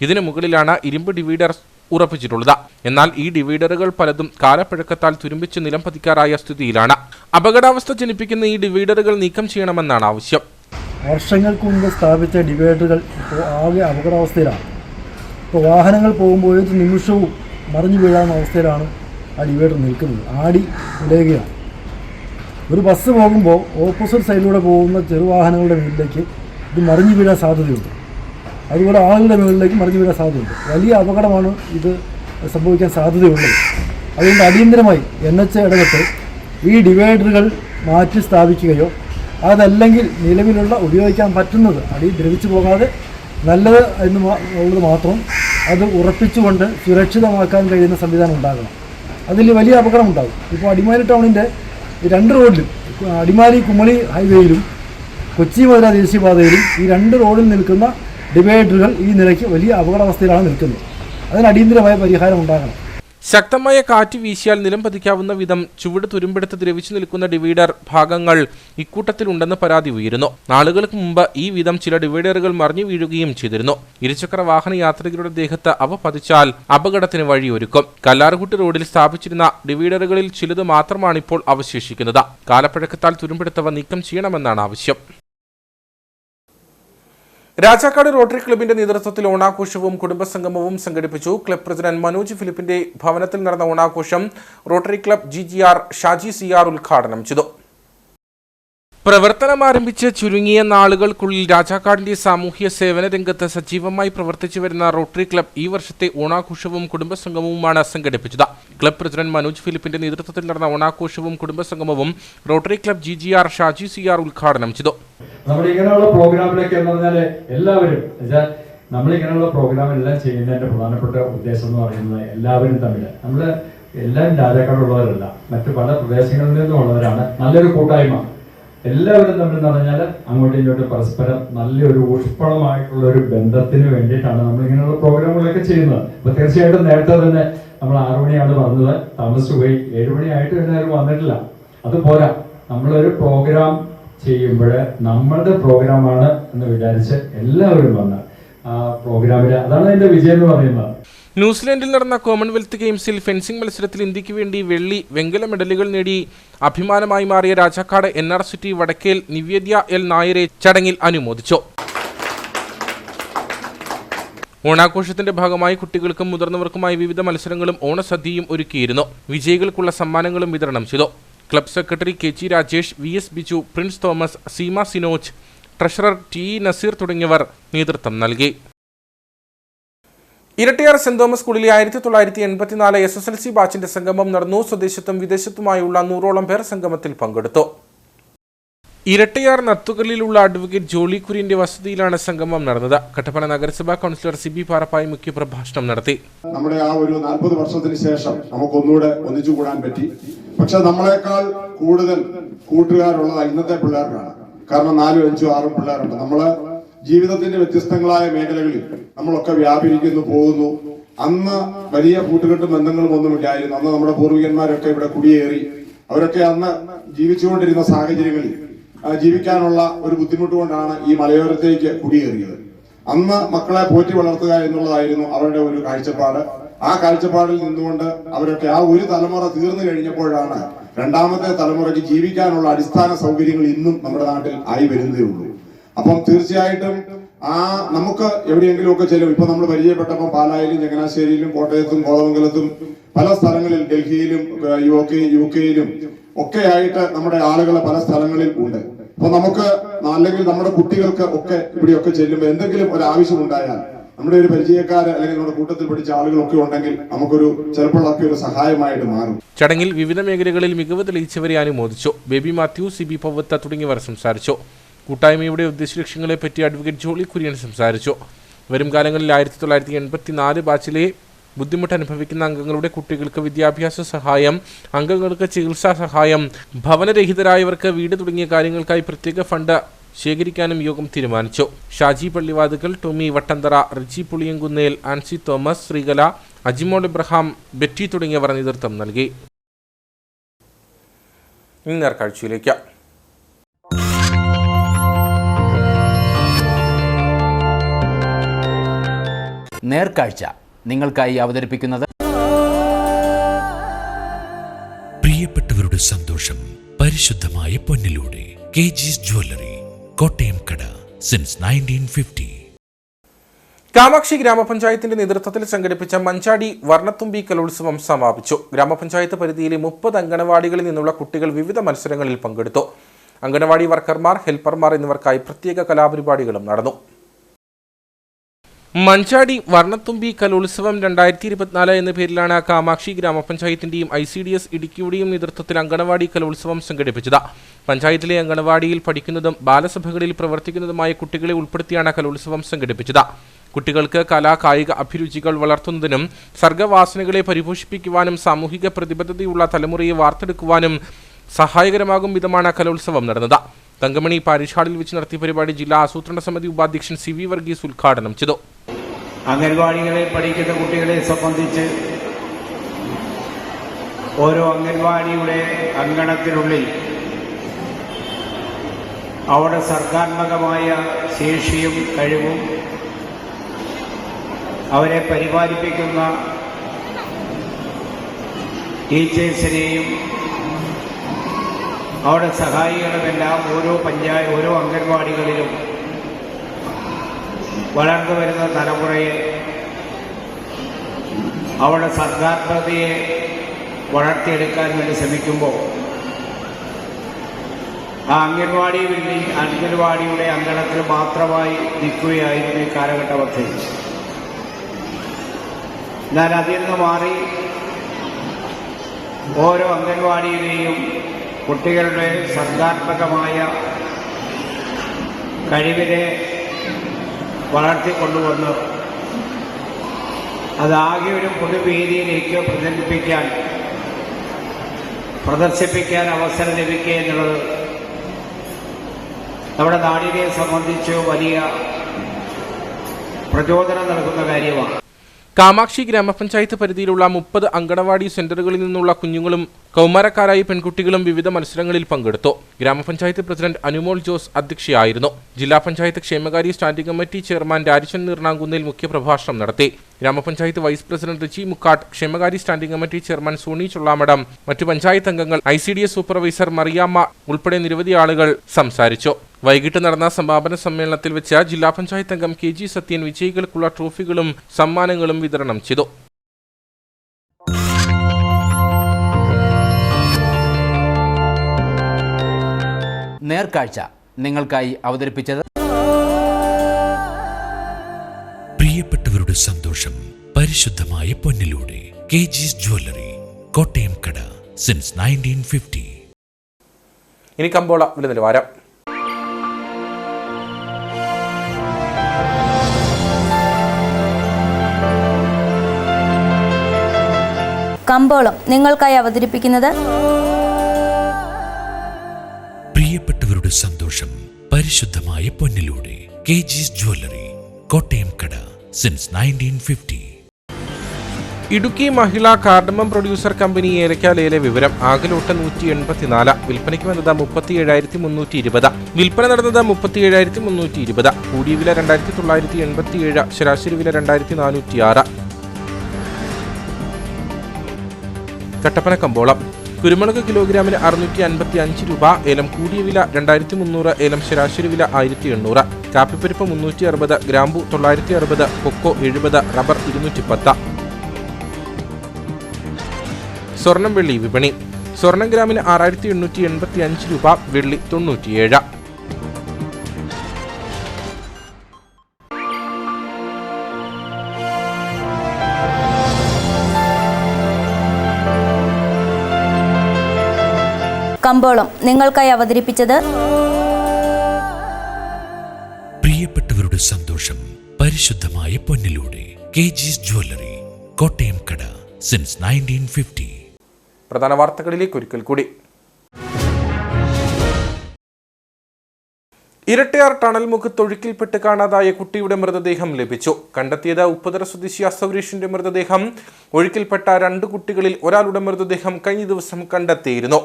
ഇതിനു മുകളിലാണ് ഇരുമ്പ് ഡിവൈഡർ ഉറപ്പിച്ചിട്ടുള്ളത്. എന്നാൽ ഈ ഡിവൈഡറുകൾ പലതും കാലപ്പഴക്കത്താൽ തുരുമ്പിച്ച് നിലം പതിക്കാറായ സ്ഥിതിയിലാണ്. അപകടാവസ്ഥ ജനിപ്പിക്കുന്ന ഈ ഡിവൈഡറുകൾ നീക്കം ചെയ്യണമെന്നാണ് ആവശ്യം. വർഷങ്ങൾക്ക് മുമ്പ് സ്ഥാപിച്ച ഡിവൈഡറുകൾ ഇപ്പോൾ ആകെ അപകടാവസ്ഥയിലാണ്. ഇപ്പോൾ വാഹനങ്ങൾ പോകുമ്പോൾ ഒരു നിമിഷവും മറിഞ്ഞു വീഴാവുന്ന അവസ്ഥയിലാണ് ആ ഡിവൈഡർ നിൽക്കുന്നത്. ആടി ഉലയുകയാണ്. ഒരു ബസ് പോകുമ്പോൾ ഓപ്പോസിറ്റ് സൈഡിലൂടെ പോകുന്ന ചെറുവാഹനങ്ങളുടെ മുന്നിലേക്ക് ഇത് മറിഞ്ഞു വീഴാൻ സാധ്യതയുണ്ട്. അതുപോലെ ആളുകളുടെ മുകളിലേക്ക് മറിഞ്ഞു വീഴാൻ സാധ്യതയുണ്ട്. വലിയ അപകടമാണ് ഇത് സംഭവിക്കാൻ സാധ്യതയുള്ളത്. അതുകൊണ്ട് അടിയന്തരമായി NH ഇടപെട്ട് ഈ ഡിവൈഡറുകൾ മാറ്റി സ്ഥാപിക്കുകയോ അതല്ലെങ്കിൽ നിലവിലുള്ള ഉപയോഗിക്കാൻ പറ്റുന്നത് അടി ദ്രവിച്ചു പോകാതെ നല്ലത് എന്നുള്ളത് മാത്രം അത് ഉറപ്പിച്ചുകൊണ്ട് സുരക്ഷിതമാക്കാൻ കഴിയുന്ന സംവിധാനം ഉണ്ടാകണം. അതിൽ വലിയ അപകടം ഉണ്ടാകും. ഇപ്പോൾ അടിമാലി ടൗണിൻ്റെ 2 റോഡിലും, അടിമാലി കുമളി ഹൈവേയിലും കൊച്ചി മധുര ദേശീയപാതയിലും ഈ 2 റോഡിൽ നിൽക്കുന്ന ഡിവൈഡറുകൾ ഈ നിലയ്ക്ക് വലിയ അപകടാവസ്ഥയിലാണ് നിൽക്കുന്നത്. അതിന് അടിയന്തരമായ പരിഹാരം ഉണ്ടാകണം. ശക്തമായ കാറ്റ് വീശിയാൽ നിലം പതിക്കാവുന്ന വിധം ചുവട് തുരുമ്പെടുത്ത് ദ്രവിച്ചു നിൽക്കുന്ന ഡിവൈഡർ ഭാഗങ്ങൾ ഇക്കൂട്ടത്തിലുണ്ടെന്ന് പരാതി ഉയരുന്നു. നാളുകൾക്ക് മുമ്പ് ഈ വിധം ചില ഡിവൈഡറുകൾ മറിഞ്ഞു വീഴുകയും ചെയ്തിരുന്നു. ഇരുചക്ര വാഹന യാത്രികരുടെ ദേഹത്ത് അവ പതിച്ചാൽ അപകടത്തിന് വഴിയൊരുക്കും. കല്ലാർകുട്ടി റോഡിൽ സ്ഥാപിച്ചിരുന്ന ഡിവൈഡറുകളിൽ ചിലത് മാത്രമാണ് ഇപ്പോൾ അവശേഷിക്കുന്നത്. കാലപ്പഴക്കത്താൽ തുരുമ്പെടുത്തവ നീക്കം ചെയ്യണമെന്നാണ് ആവശ്യം. രാജാക്കാട് റോട്ടറി ക്ലബിന്റെ നേതൃത്വത്തിൽ ഓണാഘോഷവും കുടുംബസംഗമവും സംഘടിപ്പിച്ചു. ക്ലബ് പ്രസിഡന്റ് മനോജ് ഫിലിപ്പിന്റെ ഭവനത്തിൽ നടന്ന ഓണാഘോഷം rotary club GGR Shaji CR ഉദ്ഘാടനം ചെയ്തു. പ്രവർത്തനം ആരംഭിച്ച് ചുരുങ്ങിയ നാളുകൾക്കുള്ളിൽ രാജാക്കാടിന്റെ സാമൂഹ്യ സേവന രംഗത്ത് സജീവമായി പ്രവർത്തിച്ചു വരുന്ന റോട്ടറി ക്ലബ് ഈ വർഷത്തെ ഓണാഘോഷവും കുടുംബസംഗമവുമാണ് സംഘടിപ്പിച്ചത്. ക്ലബ് പ്രസിഡന്റ് മനോജ് ഫിലിപ്പിന്റെ നേതൃത്വത്തിൽ നടന്ന ഓണാഘോഷവും കുടുംബസംഗമവും rotary club GGR Shaji CR ഉദ്ഘാടനം ചെയ്തു. നമ്മളിങ്ങനെയുള്ള പ്രോഗ്രാമിലൊക്കെ എന്ന് പറഞ്ഞാൽ എല്ലാവരും നമ്മളിങ്ങനെയുള്ള പ്രോഗ്രാമെല്ലാം ചെയ്യുന്നതിന്റെ പ്രധാനപ്പെട്ട ഉദ്ദേശം എന്ന് പറയുന്നത് എല്ലാവരും തമ്മിൽ നമ്മൾ എല്ലാവരും രാജാക്കാടുള്ളവരല്ല, മറ്റു പല പ്രദേശങ്ങളിൽ നിന്നുള്ളവരാണ്. നല്ലൊരു കൂട്ടായ്മ എല്ലാവരും തമ്മിൽ എന്ന് പറഞ്ഞാൽ അങ്ങോട്ടും ഇങ്ങോട്ടും പരസ്പരം നല്ലൊരു ഊഷ്മളമായിട്ടുള്ള ഒരു ബന്ധത്തിന് വേണ്ടിയിട്ടാണ് നമ്മളിങ്ങനെയുള്ള പ്രോഗ്രാമുകളൊക്കെ ചെയ്യുന്നത്. അപ്പോൾ തീർച്ചയായിട്ടും നേരത്തെ തന്നെ നമ്മൾ 6 മണിയാണ് പറഞ്ഞത്, താമസിച്ചു പോയി. 7 മണിയായിട്ട് എല്ലാവരും വന്നിട്ടില്ല. അതുപോരാ, നമ്മളൊരു പ്രോഗ്രാം ചെയ്യുമ്പോൾ നമ്മളുടെ പ്രോഗ്രാമാണ് എന്ന് വിചാരിച്ച് എല്ലാവരും വന്ന് ആ പ്രോഗ്രാമിൽ അതാണ് അതിന്റെ വിജയം എന്ന് പറയുന്നത്. ന്യൂസിലൻഡിൽ നടന്ന കോമൺവെൽത്ത് ഗെയിംസിൽ ഫെൻസിംഗ് മത്സരത്തിൽ ഇന്ത്യക്ക് വേണ്ടി വെള്ളി, വെങ്കല മെഡലുകൾ നേടി അഭിമാനമായി മാറിയ രാജാക്കാട് NR സിറ്റി വടക്കേൽ നിവേദ്യ L നായരെ ചടങ്ങിൽ അനുമോദിച്ചു. ഓണാഘോഷത്തിന്റെ ഭാഗമായി കുട്ടികൾക്കും മുതിർന്നവർക്കുമായി വിവിധ മത്സരങ്ങളും ഓണസദ്യയും ഒരുക്കിയിരുന്നു. വിജയികൾക്കുള്ള സമ്മാനങ്ങളും വിതരണം ചെയ്തു. Club secretary KG Rajesh, VS Biju, Prince Thomas, Seema Sinoj, treasurer TE Naseer തുടങ്ങിയവർ നേതൃത്വം നൽകി. ഇരട്ടിയാർ സെന്റ് തോമസ് സ്കൂളിലെ 1984 SSLC ബാച്ചിന്റെ സംഗമം നടന്നു. സ്വദേശത്തും വിദേശത്തുമായുള്ള 100ഓളം പേർ സംഗമത്തിൽ പങ്കെടുത്തു. ഇരട്ടിയാർ നത്തുകല്ലിലുള്ള അഡ്വക്കേറ്റ് ജോളി കുര്യന്റെ വസതിയിലാണ് സംഗമം നടന്നത്. കട്ടപ്പന നഗരസഭാ കൗൺസിലർ CB പാറപ്പായി മുഖ്യപ്രഭാഷണം നടത്തി. നമ്മുടെ ആ ഒരു 40 വർഷത്തിന് ശേഷം നമുക്കൊന്നുകൂടെ ഒന്നിച്ചു കൂടാൻ പറ്റി. പക്ഷെ നമ്മളെക്കാൾ കൂടുതൽ കൂട്ടുകാരുള്ളത് ഇന്നത്തെ പിള്ളേർക്കാണ്. കാരണം 4, 5, 6 പിള്ളേരുണ്ട്. നമ്മള് ജീവിതത്തിന്റെ വ്യത്യസ്തങ്ങളായ മേഖലകളിൽ നമ്മളൊക്കെ വ്യാപരിക്കുന്നു, പോകുന്നു. അന്ന് വലിയ കൂട്ടുകെട്ടും ബന്ധങ്ങളും ഒന്നുമില്ലായിരുന്നു. അന്ന് നമ്മുടെ പൂർവികന്മാരൊക്കെ ഇവിടെ കുടിയേറി അവരൊക്കെ അന്ന് ജീവിച്ചുകൊണ്ടിരുന്ന സാഹചര്യങ്ങളിൽ ജീവിക്കാനുള്ള ഒരു ബുദ്ധിമുട്ട് കൊണ്ടാണ് ഈ മലയോരത്തേക്ക് കുടിയേറിയത്. അന്ന് മക്കളെ പോറ്റി വളർത്തുക എന്നുള്ളതായിരുന്നു അവരുടെ ഒരു കാഴ്ചപ്പാട്. ആ കാഴ്ചപ്പാടിൽ നിന്നുകൊണ്ട് അവരൊക്കെ ആ ഒരു തലമുറ തീർന്നു കഴിഞ്ഞപ്പോഴാണ് രണ്ടാമത്തെ തലമുറയ്ക്ക് ജീവിക്കാനുള്ള അടിസ്ഥാന സൗകര്യങ്ങൾ ഇന്നും നമ്മുടെ നാട്ടിൽ ആയി വരുന്നതേ ഉള്ളൂ. അപ്പം തീർച്ചയായിട്ടും നമുക്ക് എവിടെയെങ്കിലും ഒക്കെ ചെല്ലും. ഇപ്പൊ നമ്മൾ പരിചയപ്പെട്ടപ്പോൾ പാലായിലും ചങ്ങനാശ്ശേരിയിലും കോട്ടയത്തും കോതമംഗലത്തും പല സ്ഥലങ്ങളിൽ, ഡൽഹിയിലും യു കെയിലും ഒക്കെ ആയിട്ട് നമ്മുടെ ആളുകൾ പല സ്ഥലങ്ങളിൽ ഉണ്ട്. അപ്പൊ നമുക്ക് അല്ലെങ്കിൽ നമ്മുടെ കുട്ടികൾക്ക് ഒക്കെ ഇവിടെയൊക്കെ ചെല്ലുമ്പോൾ എന്തെങ്കിലും ഒരു ആവശ്യമുണ്ടായാൽ നമ്മുടെ ഒരു പരിചയക്കാര് അല്ലെങ്കിൽ നമ്മുടെ കൂട്ടത്തിൽ പഠിച്ച ആളുകളൊക്കെ ഉണ്ടെങ്കിൽ നമുക്കൊരു ചിലപ്പോഴൊക്കെ ഒരു സഹായമായിട്ട് മാറും. ചടങ്ങിൽ വിവിധ മേഖലകളിൽ മികവ് തെളിയിച്ചവരെ അനുമോദിച്ചു. ബേബി മാത്യു, സിബി പവത്ത തുടങ്ങിയവർ സംസാരിച്ചു. കൂട്ടായ്മയുടെ ഉദ്ദേശലക്ഷ്യങ്ങളെപ്പറ്റി അഡ്വക്കേറ്റ് ജോളി കുര്യൻ സംസാരിച്ചു. വരും കാലങ്ങളിൽ 1984 ബാച്ചിലെ ബുദ്ധിമുട്ട് അനുഭവിക്കുന്ന അംഗങ്ങളുടെ കുട്ടികൾക്ക് വിദ്യാഭ്യാസ സഹായം, അംഗങ്ങൾക്ക് ചികിത്സാ സഹായം, ഭവനരഹിതരായവർക്ക് വീട് തുടങ്ങിയ കാര്യങ്ങൾക്കായി പ്രത്യേക ഫണ്ട് ശേഖരിക്കാനും യോഗം തീരുമാനിച്ചു. ഷാജി പള്ളിവാതുകൾ, ടോമി വട്ടന്തറ, റിജി പുളിയങ്കുന്നേൽ, ആൻസി തോമസ്, ശ്രീകല, അജിമോൾ ഇബ്രഹാം, ബെറ്റി തുടങ്ങിയവർ നേതൃത്വം നൽകി. നേർക്കാഴ്ചയിലേക്ക്. നേർക്കാഴ്ച നിങ്ങൾക്കായി അവതരിപ്പിക്കുന്നത് പ്രിയപ്പെട്ടവരുടെ സന്തോഷം പരിശുദ്ധമായ പൊന്നിലൂടെ കെജിസ് ജ്വല്ലറി, കോട്ടയം കട, സിൻസ് 1950. കാമാക്ഷി ഗ്രാമപഞ്ചായത്തിന്റെ നേതൃത്വത്തിൽ സംഘടിപ്പിച്ച മഞ്ചാടി വർണ്ണത്തുമ്പി കലോത്സവം സമാപിച്ചു. ഗ്രാമപഞ്ചായത്ത് പരിധിയിലെ 30 അംഗനവാടികളിൽ നിന്നുള്ള കുട്ടികൾ വിവിധ മത്സരങ്ങളിൽ പങ്കെടുത്തു. അംഗനവാടി വർക്കർമാർ, ഹെൽപ്പർമാർ എന്നിവർക്കായി പ്രത്യേക കലാപരിപാടികളും നടന്നു. മഞ്ചാടി വർണ്ണത്തുമ്പി കലോത്സവം 2024 എന്ന പേരിലാണ് കാമാക്ഷി ഗ്രാമപഞ്ചായത്തിന്റെയും ICDS ഇടുക്കിയുടെയും നേതൃത്വത്തിൽ അംഗനവാടി കലോത്സവം സംഘടിപ്പിച്ചത്. പഞ്ചായത്തിലെ അംഗനവാടിയിൽ പഠിക്കുന്നതും ബാലസഭകളിൽ പ്രവർത്തിക്കുന്നതുമായ കുട്ടികളെ ഉൾപ്പെടുത്തിയാണ് കലോത്സവം സംഘടിപ്പിച്ചത്. കുട്ടികൾക്ക് കലാ കായിക അഭിരുചികൾ വളർത്തുന്നതിനും സർഗവാസനകളെ പരിപോഷിപ്പിക്കുവാനും സാമൂഹിക പ്രതിബദ്ധതയുള്ള തലമുറയെ വാർത്തെടുക്കുവാനും സഹായകരമാകും വിധമാണ് കലോത്സവം നടന്നത്. തങ്കമണി പാരിഷ് ഹാളിൽ വെച്ച് നടത്തിയ പരിപാടി ജില്ലാ ആസൂത്രണ സമിതി ഉപാധ്യക്ഷൻ CV വർഗീസ് ഉദ്ഘാടനം ചെയ്തു. അംഗൻവാടികളിൽ പഠിക്കുന്ന കുട്ടികളെ സംബന്ധിച്ച് ഓരോ അംഗൻവാടിയുടെ അങ്കണത്തിനുള്ളിൽ അവിടെ സർഗാത്മകമായ ശേഷിയും കഴിവും അവരെ പരിപാലിപ്പിക്കുന്ന ടീച്ചേഴ്സിനെയും അവിടെ സഹായികളുമെല്ലാം ഓരോ അംഗൻവാടികളിലും വളർന്നു വരുന്ന തലമുറയെ അവിടെ സർഗാത്മകതയെ വളർത്തിയെടുക്കാൻ വേണ്ടി ശ്രമിക്കുമ്പോൾ ആ അംഗൻവാടിയുടെ അങ്കണത്തിൽ മാത്രമായി നിൽക്കുകയായിരുന്നു ഈ കാലഘട്ടത്തിൽ. എന്നാൽ അതിൽ നിന്ന് മാറി ഓരോ അംഗൻവാടിയിലെയും കുട്ടികളുടെ സർഗാത്മകമായ കഴിവിനെ വളർത്തിക്കൊണ്ടുവന്ന് അതാകെ ഒരു പൊതുവേദിയിലേക്ക് പ്രദർശിപ്പിക്കാൻ അവസരം ലഭിക്കുക എന്നുള്ളത് നമ്മുടെ നാടിനെ സംബന്ധിച്ച് വലിയ പ്രചോദനം നൽകുന്ന കാര്യമാണ്. കാമാക്ഷി ഗ്രാമപഞ്ചായത്ത് പരിധിയിലുള്ള 30 അങ്കണവാടി സെന്ററുകളിൽ നിന്നുള്ള കുഞ്ഞുങ്ങളും കൗമാരക്കാരായ പെൺകുട്ടികളും വിവിധ മത്സരങ്ങളിൽ പങ്കെടുത്തു. ഗ്രാമപഞ്ചായത്ത് പ്രസിഡന്റ് അനുമോൾ ജോസ് അധ്യക്ഷയായിരുന്നു. ജില്ലാ പഞ്ചായത്ത് ക്ഷേമകാര്യ സ്റ്റാൻഡിംഗ് കമ്മിറ്റി ചെയർമാൻ രാജൻ നീർണാങ്കുന്നിൽ മുഖ്യപ്രഭാഷണം നടത്തി. ഗ്രാമപഞ്ചായത്ത് വൈസ് പ്രസിഡന്റ് റിച്ചി മുക്കാട്ട്, ക്ഷേമകാര്യ standing committee chairman Sony Chollamadam, മറ്റു പഞ്ചായത്ത് അംഗങ്ങൾ, ICDS സൂപ്പർവൈസർ മറിയാമ്മ ഉൾപ്പെടെ നിരവധി ആളുകൾ സംസാരിച്ചു. വൈകിട്ട് നടന്ന സമാപന സമ്മേളനത്തിൽ വെച്ച് ജില്ലാ പഞ്ചായത്ത് അംഗം KG സത്യൻ വിജയികൾക്കുള്ള ട്രോഫികളും സമ്മാനങ്ങളും വിതരണം ചെയ്തു. നേർക്കാഴ്ച നിങ്ങൾക്കായി അവതരിപ്പിച്ചത് പ്രിയപ്പെട്ടവരുടെ സന്തോഷം പരിശുദ്ധമായ പൊന്നിലൂടെ കെജിസ് ജ്വല്ലറി, കോട്ടയം കട, സിൻസ് 1950. ഇനി കമ്പോള വില നിലവാരം. കമ്പോളം നിങ്ങൾക്കായി അവതരിപ്പിക്കുന്നത് പ്രിയപ്പെട്ടവരുടെ സന്തോഷം പരിശുദ്ധമായ പൊന്നിലൂടെ കെജിസ് ജ്വല്ലറി, കോട്ടയം കട, സിൻസ് 1950. ഇടുക്കി മഹിളാ കാർഡമം പ്രൊഡ്യൂസർ കമ്പനി ഏലക്കാലയിലെ വിവരം. ആകലോട്ട് 184, വിൽപ്പനയ്ക്ക് വന്നത് 37,320, വിൽപ്പന നടന്നത് 37,320. കൂടിയ വില 2,987, ശരാശരി വില 2,406. കട്ടപ്പന കമ്പോളം കുരുമുളക് കിലോഗ്രാമിന് 655 രൂപ, ഏലം കൂടിയ വില 2300, ഏലം ശരാശരി വില 1800, കാപ്പിപ്പരിപ്പ് 360, ഗ്രാമ്പു 960, കൊക്കോ 70, റബ്ബർ 210. സ്വർണം വെള്ളി വിപണി. സ്വർണം ഗ്രാമിന് 6885 രൂപ, വെള്ളി 97. കമ്പോളം നിങ്ങൾക്കായി അവതരിപ്പിച്ചത് പ്രിയപ്പെട്ടവരുടെ സന്തോഷം പരിശുദ്ധമായ പൊന്നിലൂടെ കെജിസ് ജ്വല്ലറി, കോട്ടയം കട, സിൻസ് 1950. പ്രധാന വാർത്തകളിലേക്ക് ഒരിക്കൽ കൂടി. ഇരട്ടയാർ ടണൽ മുഖത്ത് ഒഴുക്കിൽപ്പെട്ട് കാണാതായ കുട്ടിയുടെ മൃതദേഹം ലഭിച്ചു. കണ്ടെത്തിയത് ഉപ്പുതറ സ്വദേശി അസൗരീഷിന്റെ മൃതദേഹം. ഒഴുക്കിൽപ്പെട്ട 2 കുട്ടികളിൽ ഒരാളുടെ മൃതദേഹം കഴിഞ്ഞ ദിവസം കണ്ടെത്തിയിരുന്നു.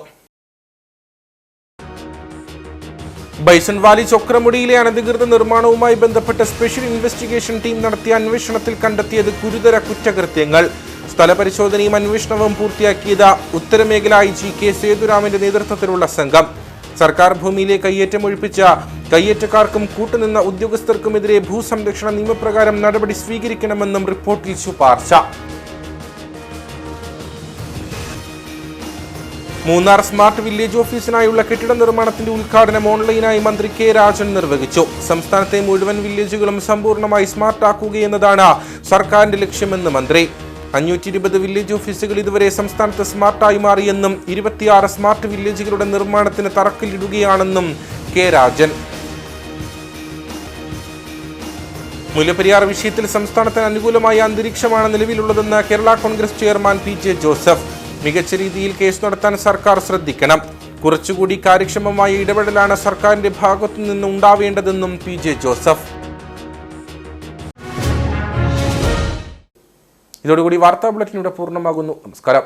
ബൈസൺ വാലി ചൊക്രമുടിയിലെ അനധികൃത നിർമ്മാണവുമായി ബന്ധപ്പെട്ട സ്പെഷ്യൽ ഇൻവെസ്റ്റിഗേഷൻ ടീം നടത്തിയ അന്വേഷണത്തിൽ കണ്ടെത്തിയത് ഗുരുതര കുറ്റകൃത്യങ്ങൾ. സ്ഥലപരിശോധനയും അന്വേഷണവും പൂർത്തിയാക്കിയത് ഉത്തരമേഖല IG കെ സേതുരാമന്റെ നേതൃത്വത്തിലുള്ള സംഘം. സർക്കാർ ഭൂമിയിലെ കയ്യേറ്റം ഒഴിപ്പിച്ച കയ്യേറ്റക്കാർക്കും കൂട്ടുനിന്ന ഉദ്യോഗസ്ഥർക്കുമെതിരെ ഭൂസംരക്ഷണ നിയമപ്രകാരം നടപടി സ്വീകരിക്കണമെന്നും റിപ്പോർട്ടിൽ ശുപാർശ. മൂന്നാർ സ്മാർട്ട് വില്ലേജ് ഓഫീസിനായുള്ള കെട്ടിട നിർമ്മാണത്തിന്റെ ഉദ്ഘാടനം ഓൺലൈനായി മന്ത്രി കെ രാജൻ നിർവഹിച്ചു. സംസ്ഥാനത്തെ മുഴുവൻ വില്ലേജുകളും സമ്പൂർണ്ണമായി സ്മാർട്ടാക്കുകയെന്നതാണ് സർക്കാരിന്റെ ലക്ഷ്യമെന്ന് മന്ത്രി. 520 വില്ലേജ് ഓഫീസുകൾ ഇതുവരെ സംസ്ഥാനത്ത് സ്മാർട്ടായി മാറിയെന്നും 26 സ്മാർട്ട് വില്ലേജുകളുടെ നിർമ്മാണത്തിന് തറക്കല്ലിടുകയാണെന്നും കെ രാജൻ. മുല്ലപ്പെരിയാർ വിഷയത്തിൽ സംസ്ഥാനത്തിന് അനുകൂലമായ അന്തരീക്ഷമാണ് നിലവിലുള്ളതെന്ന് Kerala Congress chairman PJ Joseph. മികച്ച രീതിയിൽ കേസ് നടത്താൻ സർക്കാർ ശ്രദ്ധിക്കണം. കുറച്ചുകൂടി കാര്യക്ഷമമായ ഇടപെടലാണ് സർക്കാരിന്റെ ഭാഗത്തു നിന്ന് ഉണ്ടാവേണ്ടതെന്നും PJ ജോസഫ്. ഇതോടുകൂടി വാർത്താ ബുള്ളറ്റിൻ ഇവിടെ പൂർണ്ണമാകുന്നു. നമസ്കാരം.